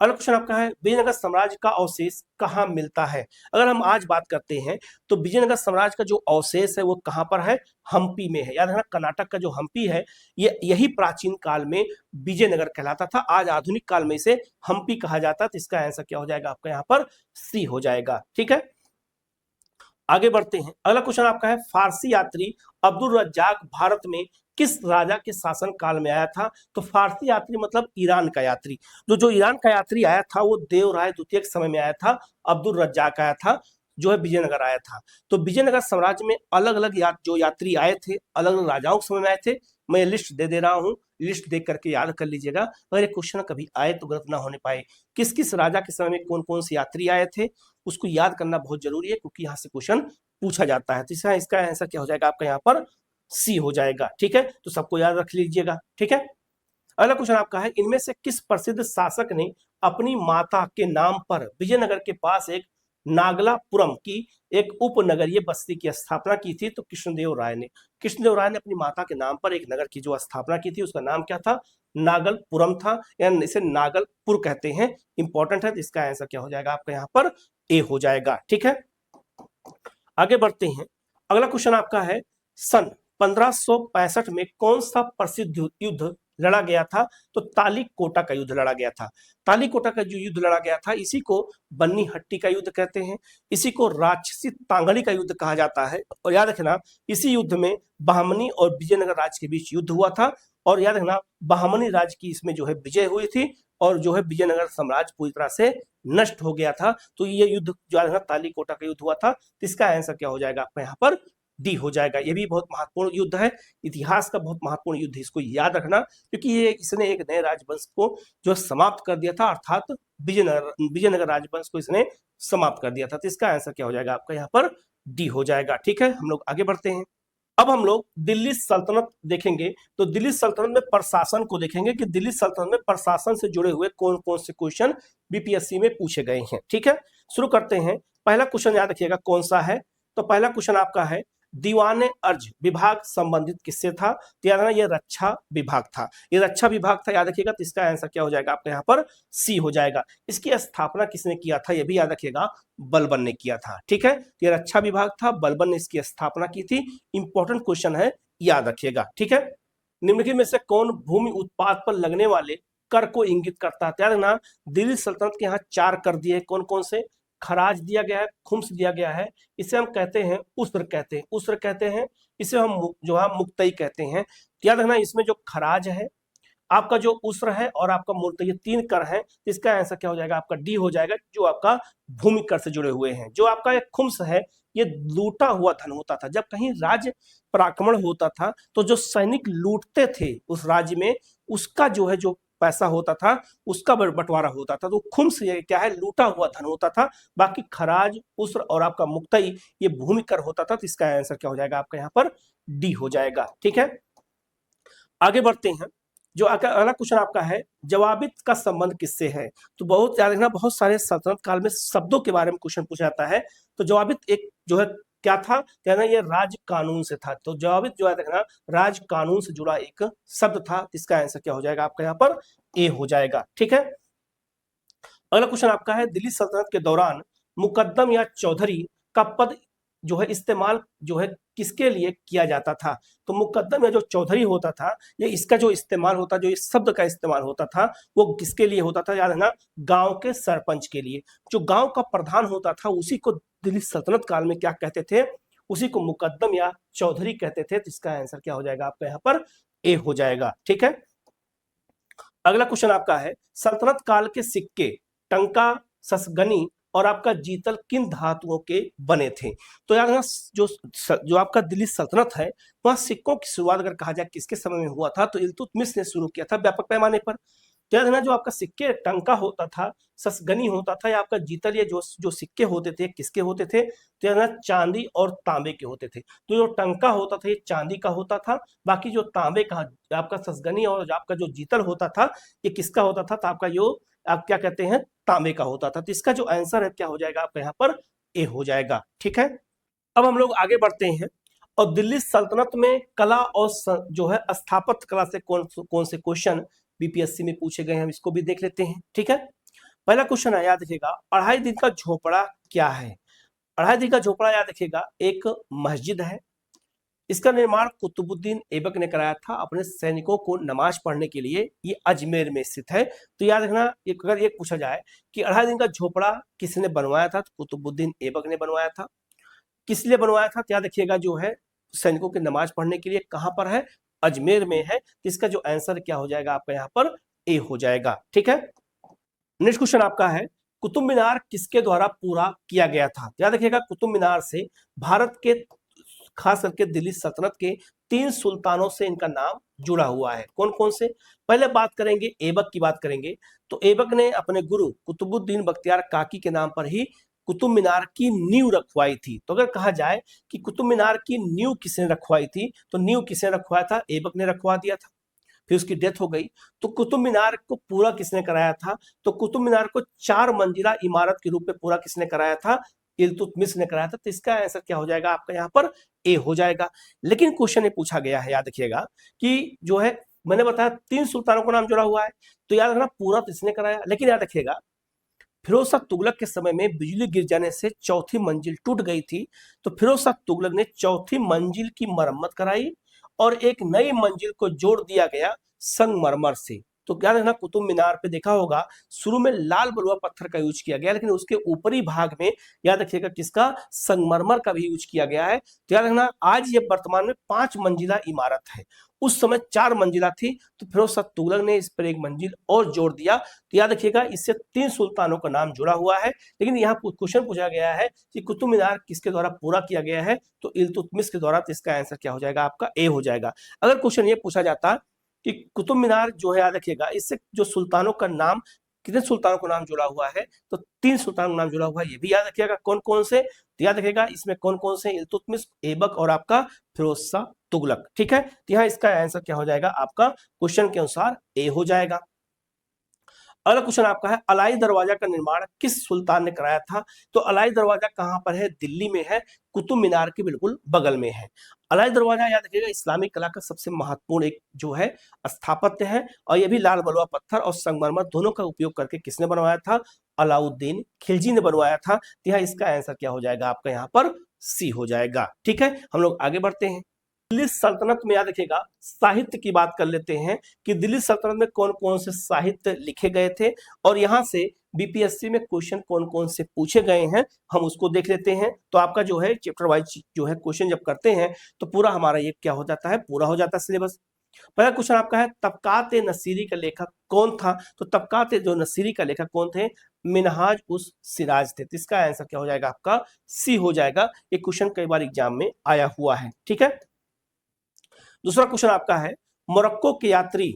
अगला क्वेश्चन आपका है विजयनगर साम्राज्य का अवशेष कहाँ मिलता है। अगर हम आज बात करते हैं तो विजयनगर साम्राज्य का जो अवशेष है वो कहाँ पर है, हम्पी में है। याद रखना कर्नाटक का जो हम्पी है ये यही प्राचीन काल में विजयनगर कहलाता था, आज आधुनिक काल में इसे हम्पी कहा जाता है। तो इसका आंसर क्या हो जाएगा आपका यहाँ पर, सी हो जाएगा। ठीक है, आगे बढ़ते हैं। अगला क्वेश्चन आपका है फारसी यात्री अब्दुल रज्जाक भारत में किस राजा के शासन काल में आया था। तो फारसी यात्री मतलब ईरान का यात्री। जो ईरान का यात्री आया था वो देवराय द्वितीय के समय में आया था, अब्दुल रज्जाक आया था जो है विजयनगर आया था। तो विजयनगर साम्राज्य में अलग अलग जो यात्री आए थे अलग अलग राजाओं के समय में आए थे। मैं लिस्ट दे रहा हूँ, लिस्ट देख करके याद कर लीजिएगा, अगर ये क्वेश्चन कभी आए तो गलत ना होने पाए। किस किस राजा के समय में कौन कौन से यात्री आए थे उसको याद करना बहुत जरूरी है क्योंकि यहाँ से क्वेश्चन पूछा जाता है। तो इसका आंसर क्या हो जाएगा आपका यहाँ पर, सी हो जाएगा। ठीक है, तो सबको याद रख लीजिएगा। ठीक है, अगला क्वेश्चन आपका है इनमें से किस प्रसिद्ध शासक ने अपनी माता के नाम पर विजयनगर के पास एक नागलापुरम की एक उपनगरीय बस्ती की स्थापना की थी। तो कृष्णदेव राय ने अपनी माता के नाम पर एक नगर की जो स्थापना की थी उसका नाम क्या था, नागलपुरम था, या इसे नागलपुर कहते हैं। इंपॉर्टेंट है, तो इसका आंसर क्या हो जाएगा आपका यहाँ पर, ए हो जाएगा। ठीक है, आगे बढ़ते हैं। अगला क्वेश्चन आपका है सन 1565 में कौन सा प्रसिद्ध युद्ध लड़ा गया था। तो तालीकोटा का युद्ध लड़ा गया था। तालीकोटा का जो युद्ध लड़ा गया था इसी को बन्नी हट्टी का युद्ध कहते हैं, इसी को राक्षसी तांगड़ी का युद्ध कहा जाता है। और याद रखना इसी युद्ध में बहमनी और विजयनगर राज्य के बीच युद्ध हुआ था, और याद रखना बहमनी राज्य की इसमें जो है विजय हुई थी और जो है विजयनगर साम्राज्य पूरी तरह से नष्ट हो गया था। तो ये युद्ध जो है तालीकोटा का युद्ध हुआ था। तो इसका आंसर क्या हो जाएगा आपका यहाँ पर, डी हो जाएगा। ये भी बहुत महत्वपूर्ण युद्ध है, इतिहास का बहुत महत्वपूर्ण युद्ध है, इसको याद रखना क्योंकि ये इसने एक नए राजवंश को जो समाप्त कर दिया था, अर्थात विजयनगर राजवंश को इसने समाप्त कर दिया था। तो इसका आंसर क्या हो जाएगा आपका यहाँ पर, डी हो जाएगा। ठीक है, हम लोग आगे बढ़ते हैं। अब हम लोग दिल्ली सल्तनत देखेंगे। तो दिल्ली सल्तनत में प्रशासन को देखेंगे कि दिल्ली सल्तनत में प्रशासन से जुड़े हुए कौन कौन से क्वेश्चन बीपीएससी में पूछे गए हैं। ठीक है, शुरू करते हैं। पहला क्वेश्चन याद रखिएगा कौन सा है। तो पहला क्वेश्चन आपका है दीवाने अर्ज विभाग संबंधित किससे था? तो याद रखना ये रक्षा विभाग था, ये रक्षा विभाग था, याद रखिएगा। तो इसका आंसर क्या हो जाएगा आपका यहाँ पर? सी हो जाएगा। इसकी स्थापना किसने किया था? ये भी याद रखिएगा, बलबन ने किया था। ठीक है, ये रक्षा विभाग था, बलबन ने इसकी स्थापना की थी। इंपॉर्टेंट क्वेश्चन है, याद रखिएगा। ठीक है, निम्नलिखित में से कौन भूमि उत्पाद पर लगने वाले कर को इंगित करता है? याद रखना दिल्ली सल्तनत के यहाँ 4 कर दिए, कौन कौन से? खराज दिया गया है, खुम्स दिया गया है, इसे हम कहते हैं उस्र कहते हैं, उस्र कहते हैं, इसे हम जो है मुक्तई कहते हैं। याद रखना इसमें जो खराज है, आपका जो उस्र है और आपका मुक्तई, ये 3 कर है। इसका आंसर क्या हो जाएगा आपका? डी हो जाएगा, जो आपका भूमि कर से जुड़े हुए हैं। जो आपका एक खुम्स है, ये लूटा हुआ धन होता था। जब कहीं राज्य पराक्रमण होता था तो जो सैनिक लूटते थे उस राज्य में, उसका जो है जो पैसा होता था, उसका बंटवारा होता था। तो खुम्स ये क्या है? लूटा हुआ धन होता था। बाकी खराज, उस्र और आपका मुक्तई ये भूमि कर होता था। तो इसका आंसर क्या हो जाएगा आपका यहाँ पर? डी हो जाएगा। ठीक है, आगे बढ़ते हैं। जो अगला क्वेश्चन आपका है, जवाबित का संबंध किससे है? तो बहुत याद रखना, बहुत सारे सल्तनत काल में शब्दों के बारे में क्वेश्चन पूछा जाता है। तो जवाबित एक जो है क्या था? कहना ये राज कानून से था। तो जवाबित जो है देखना राज कानून से जुड़ा एक शब्द था। इसका आंसर क्या हो जाएगा आपका यहाँ पर? ए हो जाएगा। ठीक है, अगला क्वेश्चन आपका है, दिल्ली सल्तनत के दौरान मुकद्दम या चौधरी का पद जो है इस्तेमाल जो है किसके लिए किया जाता था? तो मुकद्दम या जो चौधरी होता था, ये इसका जो इस्तेमाल होता, जो इस शब्द का इस्तेमाल होता था, वो किसके लिए होता था? याद है ना, गांव के सरपंच के लिए। जो गांव का प्रधान होता था उसी को दिल्ली सल्तनत काल में क्या कहते थे? उसी को मुकद्दम या चौधरी कहते थे। तो इसका आंसर क्या हो जाएगा आपका यहाँ पर? ए हो जाएगा। ठीक है, अगला क्वेश्चन आपका है, सल्तनत काल के सिक्के टंका, ससगनी और आपका जीतल किन धातुओं के बने थे? तो यार ना जो आपका दिल्ली सल्तनत है, वहां सिक्कों की शुरुआत अगर कहा जाए किसके समय में हुआ था, तो इल्तुतमिश ने शुरू किया था व्यापक पैमाने पर। तो याद है ना, जो आपका सिक्के टंका होता था, ससगनी होता था, या आपका जीतल, ये जो सिक्के होते थे किसके होते थे? तो याद है ना, चांदी और तांबे के होते थे। तो जो टंका होता था ये चांदी का होता था। बाकी जो तांबे का आपका ससगनी और आपका जो जीतल होता था, ये किसका होता था? तो आपका जो आप क्या कहते हैं, तांबे का होता था। तो इसका जो आंसर है क्या हो जाएगा आपका यहाँ पर? ए हो जाएगा। ठीक है, अब हम लोग आगे बढ़ते हैं और दिल्ली सल्तनत में कला और जो है स्थापत्य कला से कौन से क्वेश्चन बीपीएससी में पूछे गए हैं, हम इसको भी देख लेते हैं। ठीक है, पहला क्वेश्चन है, याद रखिएगा, 2.5 दिन का झोपड़ा क्या है? 2.5 दिन का झोपड़ा याद रखिएगा एक मस्जिद है। इसका निर्माण कुतुबुद्दीन ऐबक ने कराया था अपने सैनिकों को नमाज पढ़ने के लिए। ये अजमेर में स्थित है। तो याद रखना, अगर ये पूछा जाए कि 2.5 दिन का झोपड़ा किसने बनवाया था, तो कुतुबुद्दीन ऐबक ने बनवाया था। किस लिए बनवाया था? तो याद रखिएगा जो है सैनिकों की नमाज पढ़ने के लिए। कहां पर है? अजमेर में है। इसका जो आंसर क्या हो जाएगा आपका यहाँ पर? ए हो जाएगा। ठीक है, नेक्स्ट क्वेश्चन आपका है, कुतुब मीनार किसके द्वारा पूरा किया गया था? याद रखिएगा, कुतुब मीनार से भारत के खास करके दिल्ली सल्तनत के 3 सुल्तानों से इनका नाम जुड़ा हुआ है। कौन कौन से? पहले बात करेंगे ऐबक की, बात करेंगे तो ऐबक ने अपने गुरु कुतुबुद्दीन बख्तियार काकी के नाम पर ही कुतुब मीनार की नींव रखवाई थी। तो अगर कहा जाए कि कुतुब मीनार की नींव किसने रखवाई थी, तो नींव किसने रखवाया था? ऐबक ने रखवा दिया था। फिर उसकी डेथ हो गई। तो कुतुब मीनार को पूरा किसने कराया था? तो कुतुब मीनार को 4 मंजिला इमारत के रूप में पूरा किसने कराया था? इल्तुतमिश ने कराया था। तो इसका आंसर क्या हो जाएगा आपका यहाँ पर? ए हो जाएगा। लेकिन क्वेश्चन ये पूछा गया है, याद रखिएगा, कि जो है मैंने बताया 3 सुल्तानों का नाम जुड़ा हुआ है। तो याद रखना पूरा तो इसने कराया, लेकिन याद रखिएगा फिरोज शाह तुगलक के समय में बिजली गिर जाने से चौथी मंजिल टूट गई थी। तो फिरोज शाह तुगलक ने चौथी मंजिल की मरम्मत कराई और एक नई मंजिल को जोड़ दिया गया संगमरमर से। तो याद रखना, कुतुब मीनार पे देखा होगा शुरू में लाल बलुआ पत्थर का यूज किया गया, लेकिन उसके ऊपरी भाग में याद रखिएगा किसका? संगमरमर का भी यूज किया गया है। तो याद रखना, आज ये वर्तमान में 5 मंजिला इमारत है, उस समय 4 मंजिला थी। तो फिरोज शाह तुगलक ने इस पर एक मंजिल और जोड़ दिया। तो याद रखिएगा इससे 3 सुल्तानों का नाम जुड़ा हुआ है। लेकिन यहाँ क्वेश्चन पूछा गया है कि कुतुब मीनार किसके द्वारा पूरा किया गया है, तो इल्तुतमिश के द्वारा। तो इसका आंसर क्या हो जाएगा आपका? ए हो जाएगा। अगर क्वेश्चन ये पूछा जाता कि कुतुब मीनार जो है, याद रखिएगा इससे जो सुल्तानों का नाम, कितने सुल्तानों का नाम जुड़ा हुआ है, तो 3 सुल्तानों का नाम जुड़ा हुआ है। ये भी याद रखिएगा कौन कौन से। तो याद रखिएगा इसमें कौन कौन से? इल्तुतमिश, ऐबक और आपका फिरोज शाह तुगलक। ठीक है, तो यहाँ इसका आंसर क्या हो जाएगा आपका? क्वेश्चन के अनुसार ए हो जाएगा। अगला क्वेश्चन आपका है अलाई दरवाजा का निर्माण किस सुल्तान ने कराया था? तो अलाई दरवाजा कहां पर है? दिल्ली में है, कुतुब मीनार के बिल्कुल बगल में है। अलाई दरवाजा याद रखिएगा इस्लामिक कला का सबसे महत्वपूर्ण एक जो है स्थापत्य है, और यह भी लाल बलुआ पत्थर और संगमरमर दोनों का उपयोग करके किसने बनवाया था? अलाउद्दीन खिलजी ने बनवाया था। तो यहाँ इसका आंसर क्या हो जाएगा आपका? यहाँ पर सी हो जाएगा। ठीक है, हम लोग आगे बढ़ते हैं। दिल्ली सल्तनत में याद रखिएगा साहित्य की बात कर लेते हैं कि दिल्ली सल्तनत में कौन कौन से साहित्य लिखे गए थे, और यहाँ से बीपीएससी में क्वेश्चन कौन कौन से पूछे गए हैं हम उसको देख लेते हैं। तो आपका जो है चैप्टर वाइज जो है क्वेश्चन जब करते हैं तो पूरा हमारा ये क्या हो जाता है? पूरा हो जाता है सिलेबस। पहला क्वेश्चन आपका है तबकात नसीरी का लेखक कौन था? तो तबकात जो नसीरी का लेखक कौन थे? मिनहाज उस सिराज थे। तो इसका आंसर क्या हो जाएगा आपका? सी हो जाएगा। ये क्वेश्चन कई बार एग्जाम में आया हुआ है। ठीक है, दूसरा क्वेश्चन आपका है मोरक्को के यात्री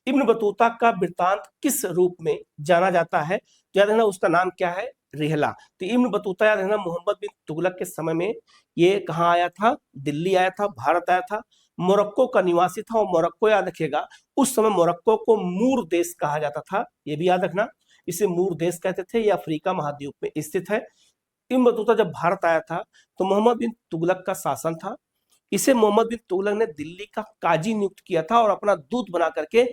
इब्न बतूता का वृत्तांत किस रूप में जाना जाता है? तो याद रखना उसका नाम क्या है? रिहला। तो इब्न बतूता याद रखना मोहम्मद बिन तुगलक के समय में ये कहाँ आया था? दिल्ली आया था, भारत आया था, मोरक्को का निवासी था। और मोरक्को याद रखिएगा उस समय मोरक्को को मूर देश कहा जाता था, ये भी याद रखना। इसे मूर देश कहते थे, ये अफ्रीका महाद्वीप में स्थित है। इब्न बतूता जब भारत आया था तो मोहम्मद बिन तुगलक का शासन था। इसे मोहम्मद बिन तुगलक ने दिल्ली का काजी नियुक्त किया था और अपना दूत बना करके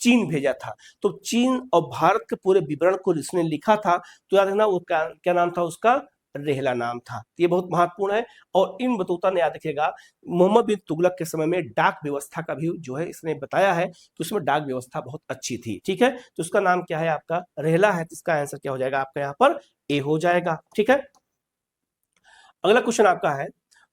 चीन भेजा था। तो चीन और भारत के पूरे विवरण को इसने लिखा था। तो याद रखना वो क्या नाम था उसका? रेहला नाम था। ये बहुत महत्वपूर्ण है। और इन बतूता ने याद रखिएगा मोहम्मद बिन तुगलक के समय में डाक व्यवस्था का भी जो है इसने बताया है, तो उसमें डाक व्यवस्था बहुत अच्छी थी। ठीक है, तो उसका नाम क्या है आपका? रेहला है। तो इसका आंसर क्या हो जाएगा आपका? यहाँ पर ए हो जाएगा। ठीक है, अगला क्वेश्चन आपका है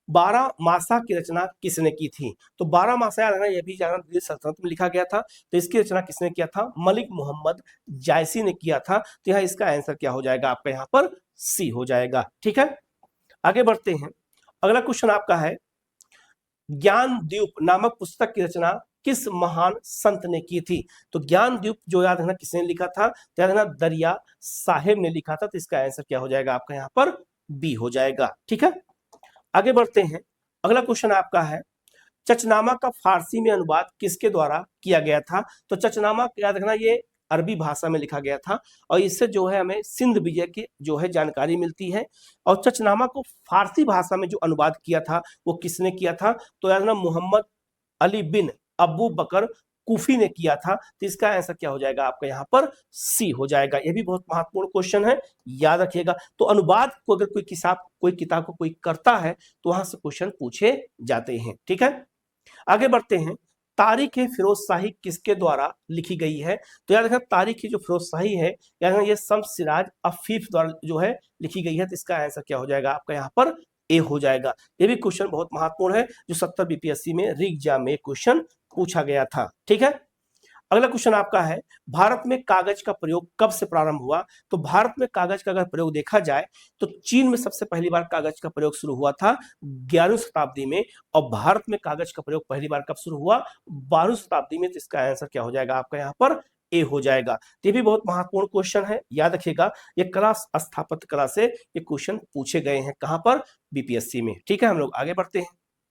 12 मासा की रचना किसने की थी? तो 12 मासा याद है, यह भी जाना दिल्ली सल्तनत में लिखा गया था। तो इसकी रचना किसने किया था? मलिक मोहम्मद जायसी ने किया था। तो यहाँ इसका आंसर क्या हो जाएगा आपका? यहाँ पर सी हो जाएगा। ठीक है, आगे बढ़ते हैं। अगला क्वेश्चन आपका है ज्ञान द्वीप नामक पुस्तक की रचना किस महान संत ने की थी? तो ज्ञान द्वीप जो याद रखना किसने लिखा था? तो याद रखना दरिया साहेब ने लिखा था। तो इसका आंसर क्या हो जाएगा आपका? यहाँ पर बी हो जाएगा। ठीक है, आगे बढ़ते हैं। अगला क्वेश्चन आपका है चचनामा का फारसी में अनुवाद किसके द्वारा किया गया था? तो चचनामा याद रखना ये अरबी भाषा में लिखा गया था, और इससे जो है हमें सिंध विजय की जो है जानकारी मिलती है। और चचनामा को फारसी भाषा में जो अनुवाद किया था वो किसने किया था? तो याद रखना मोहम्मद अली बिन अबू बकर कूफी ने किया था। तो इसका आंसर क्या हो जाएगा आपका? यहाँ पर सी हो जाएगा। यह भी बहुत महत्वपूर्ण क्वेश्चन है, याद रखिएगा। तो अनुवाद को अगर कोई किताब को कोई करता है तो वहां से क्वेश्चन पूछे जाते हैं। ठीक है, आगे बढ़ते हैं। तारीख फिरोज शाही किसके द्वारा लिखी गई है? तो याद रखना तारीख की जो फिरोज शाही है याद रखना ये शम्स सिराज अफीफ द्वारा जो है लिखी गई है। तो इसका आंसर क्या हो जाएगा आपका? यहाँ पर ए हो जाएगा। ये भी क्वेश्चन बहुत महत्वपूर्ण है जो 70 बीपीएससी में री एग्जाम में क्वेश्चन पूछा गया था। ठीक है, अगला क्वेश्चन आपका है भारत में कागज का प्रयोग कब से प्रारंभ हुआ? तो भारत में कागज का अगर प्रयोग देखा जाए तो चीन में सबसे पहली बार कागज का प्रयोग शुरू हुआ था 11वीं शताब्दी में, और भारत में कागज का प्रयोग पहली बार कब शुरू हुआ? 12वीं शताब्दी में। तो इसका आंसर क्या हो जाएगा आपका? यहाँ पर ए हो जाएगा। ये भी बहुत महत्वपूर्ण क्वेश्चन है, याद रखिएगा। ये कला स्थापत्य कला से ये क्वेश्चन पूछे गए हैं कहां पर? बीपीएससी में। ठीक है, हम लोग आगे बढ़ते हैं।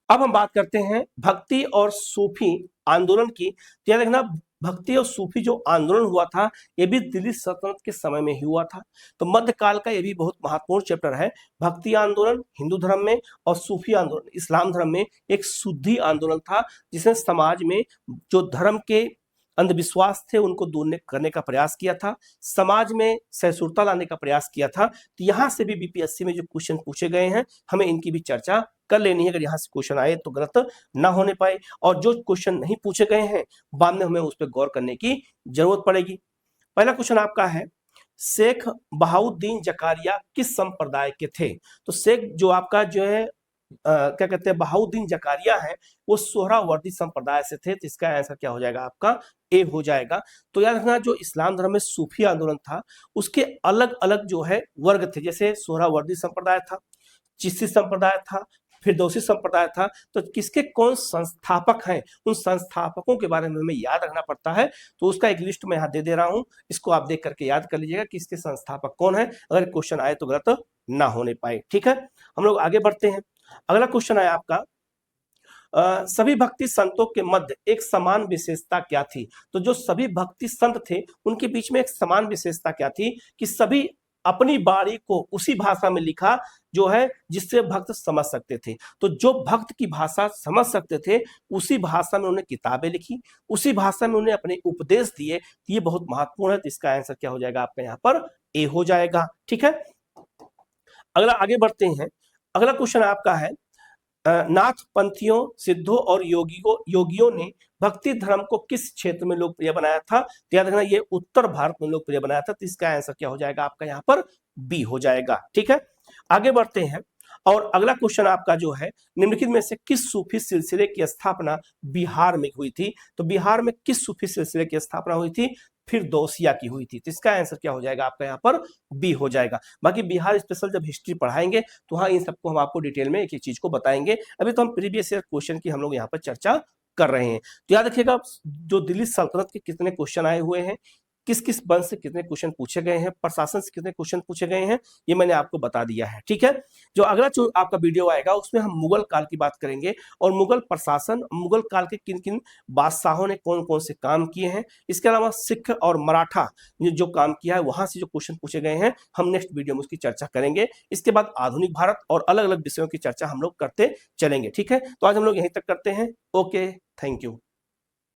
अब हम बात करते हैं भक्ति और सूफी आंदोलन की। तो याद रखना भक्ति और सूफी जो आंदोलन हुआ था ये भी दिल्ली सल्तनत के समय में ही हुआ था। तो मध्यकाल का ये भी बहुत महत्वपूर्ण चैप्टर है। भक्ति आंदोलन हिंदू धर्म में और सूफी आंदोलन इस्लाम धर्म में एक शुद्धि आंदोलन था, जिसने समाज में जो धर्म के अंधविश्वास थे उनको दूर करने का प्रयास किया था, समाज में सहिष्णुता लाने का प्रयास किया था। तो यहाँ से भी बीपीएससी में जो क्वेश्चन पूछे गए हैं हमें इनकी भी चर्चा कर लेनी है, अगर यहाँ से क्वेश्चन आए तो गलत ना होने पाए। और जो क्वेश्चन नहीं पूछे गए हैं बाद में हमें उस पर गौर करने की जरूरत पड़ेगी। पहला क्वेश्चन आपका है शेख बहाउद्दीन जकारिया किस संप्रदाय के थे? तो शेख जो आपका जो है क्या कहते हैं बहाउद्दीन जकारिया है वो सोहरावर्दी संप्रदाय से थे। तो इसका आंसर क्या हो जाएगा आपका? ए हो जाएगा। तो याद रखना जो इस्लाम धर्म में सूफी आंदोलन था उसके अलग अलग जो है वर्ग थे, जैसे सोहरावर्दी संप्रदाय था, चिश्ती संप्रदाय था, फिरदौसी संप्रदाय था। तो किसके कौन संस्थापक हैं उन संस्थापकों के बारे में हमें याद रखना पड़ता है। तो उसका एक लिस्ट मैं यहाँ दे दे रहा हूँ, इसको आप देख करके याद कर लीजिएगा कि इसके संस्थापक कौन है, अगर क्वेश्चन आए तो गलत ना होने पाए। ठीक है, हम लोग आगे बढ़ते हैं। अगला क्वेश्चन है आपका सभी भक्ति संतों के मध्य एक समान विशेषता क्या थी? तो जो सभी भक्ति संत थे उनके बीच में एक समान विशेषता क्या थी कि सभी अपनी बाणी को उसी भाषा में लिखा जो है जिससे भक्त समझ सकते थे। तो जो भक्त की भाषा समझ सकते थे उसी भाषा में उन्हें किताबें लिखी, उसी भाषा में उन्हें अपने उपदेश दिए। ये बहुत महत्वपूर्ण है। तो इसका आंसर क्या हो जाएगा आपका यहाँ पर? ए हो जाएगा। ठीक है, अगला आगे बढ़ते हैं। अगला क्वेश्चन आपका है नाथ पंथियों, सिद्धों और योगियों ने भक्ति धर्म को किस क्षेत्र में लोकप्रिय बनाया था? तो याद रखना ये उत्तर भारत में लोकप्रिय बनाया था। तो इसका आंसर क्या हो जाएगा आपका यहाँ पर? बी हो जाएगा। ठीक है, आगे बढ़ते हैं और अगला क्वेश्चन आपका जो है निम्नलिखित में से किस सूफी सिलसिले की स्थापना बिहार में हुई थी? तो बिहार में किस सूफी सिलसिले की स्थापना हुई थी? फिर दोसिया की हुई थी। तो इसका आंसर क्या हो जाएगा आपका यहाँ पर? बी हो जाएगा। बाकी बिहार स्पेशल जब हिस्ट्री पढ़ाएंगे तो हाँ इन सबको हम आपको डिटेल में एक एक चीज को बताएंगे। अभी तो हम प्रीवियस ईयर क्वेश्चन की हम लोग यहाँ पर चर्चा कर रहे हैं। तो याद रखिएगा जो दिल्ली सल्तनत के कितने क्वेश्चन आए हुए हैं, किस किस वंश से कितने क्वेश्चन पूछे गए हैं, प्रशासन से कितने क्वेश्चन पूछे गए हैं, ये मैंने आपको बता दिया है। ठीक है, जो अगला जो आपका वीडियो आएगा उसमें हम मुगल काल की बात करेंगे और मुगल प्रशासन, मुगल काल के किन किन बादशाहों ने कौन कौन से काम किए हैं, इसके अलावा सिख और मराठा ने जो काम किया है वहां से जो क्वेश्चन पूछे गए हैं हम नेक्स्ट वीडियो में उसकी चर्चा करेंगे। इसके बाद आधुनिक भारत और अलग अलग विषयों की चर्चा हम लोग करते चलेंगे। ठीक है, तो आज हम लोग यहीं तक करते हैं। Okay, thank you.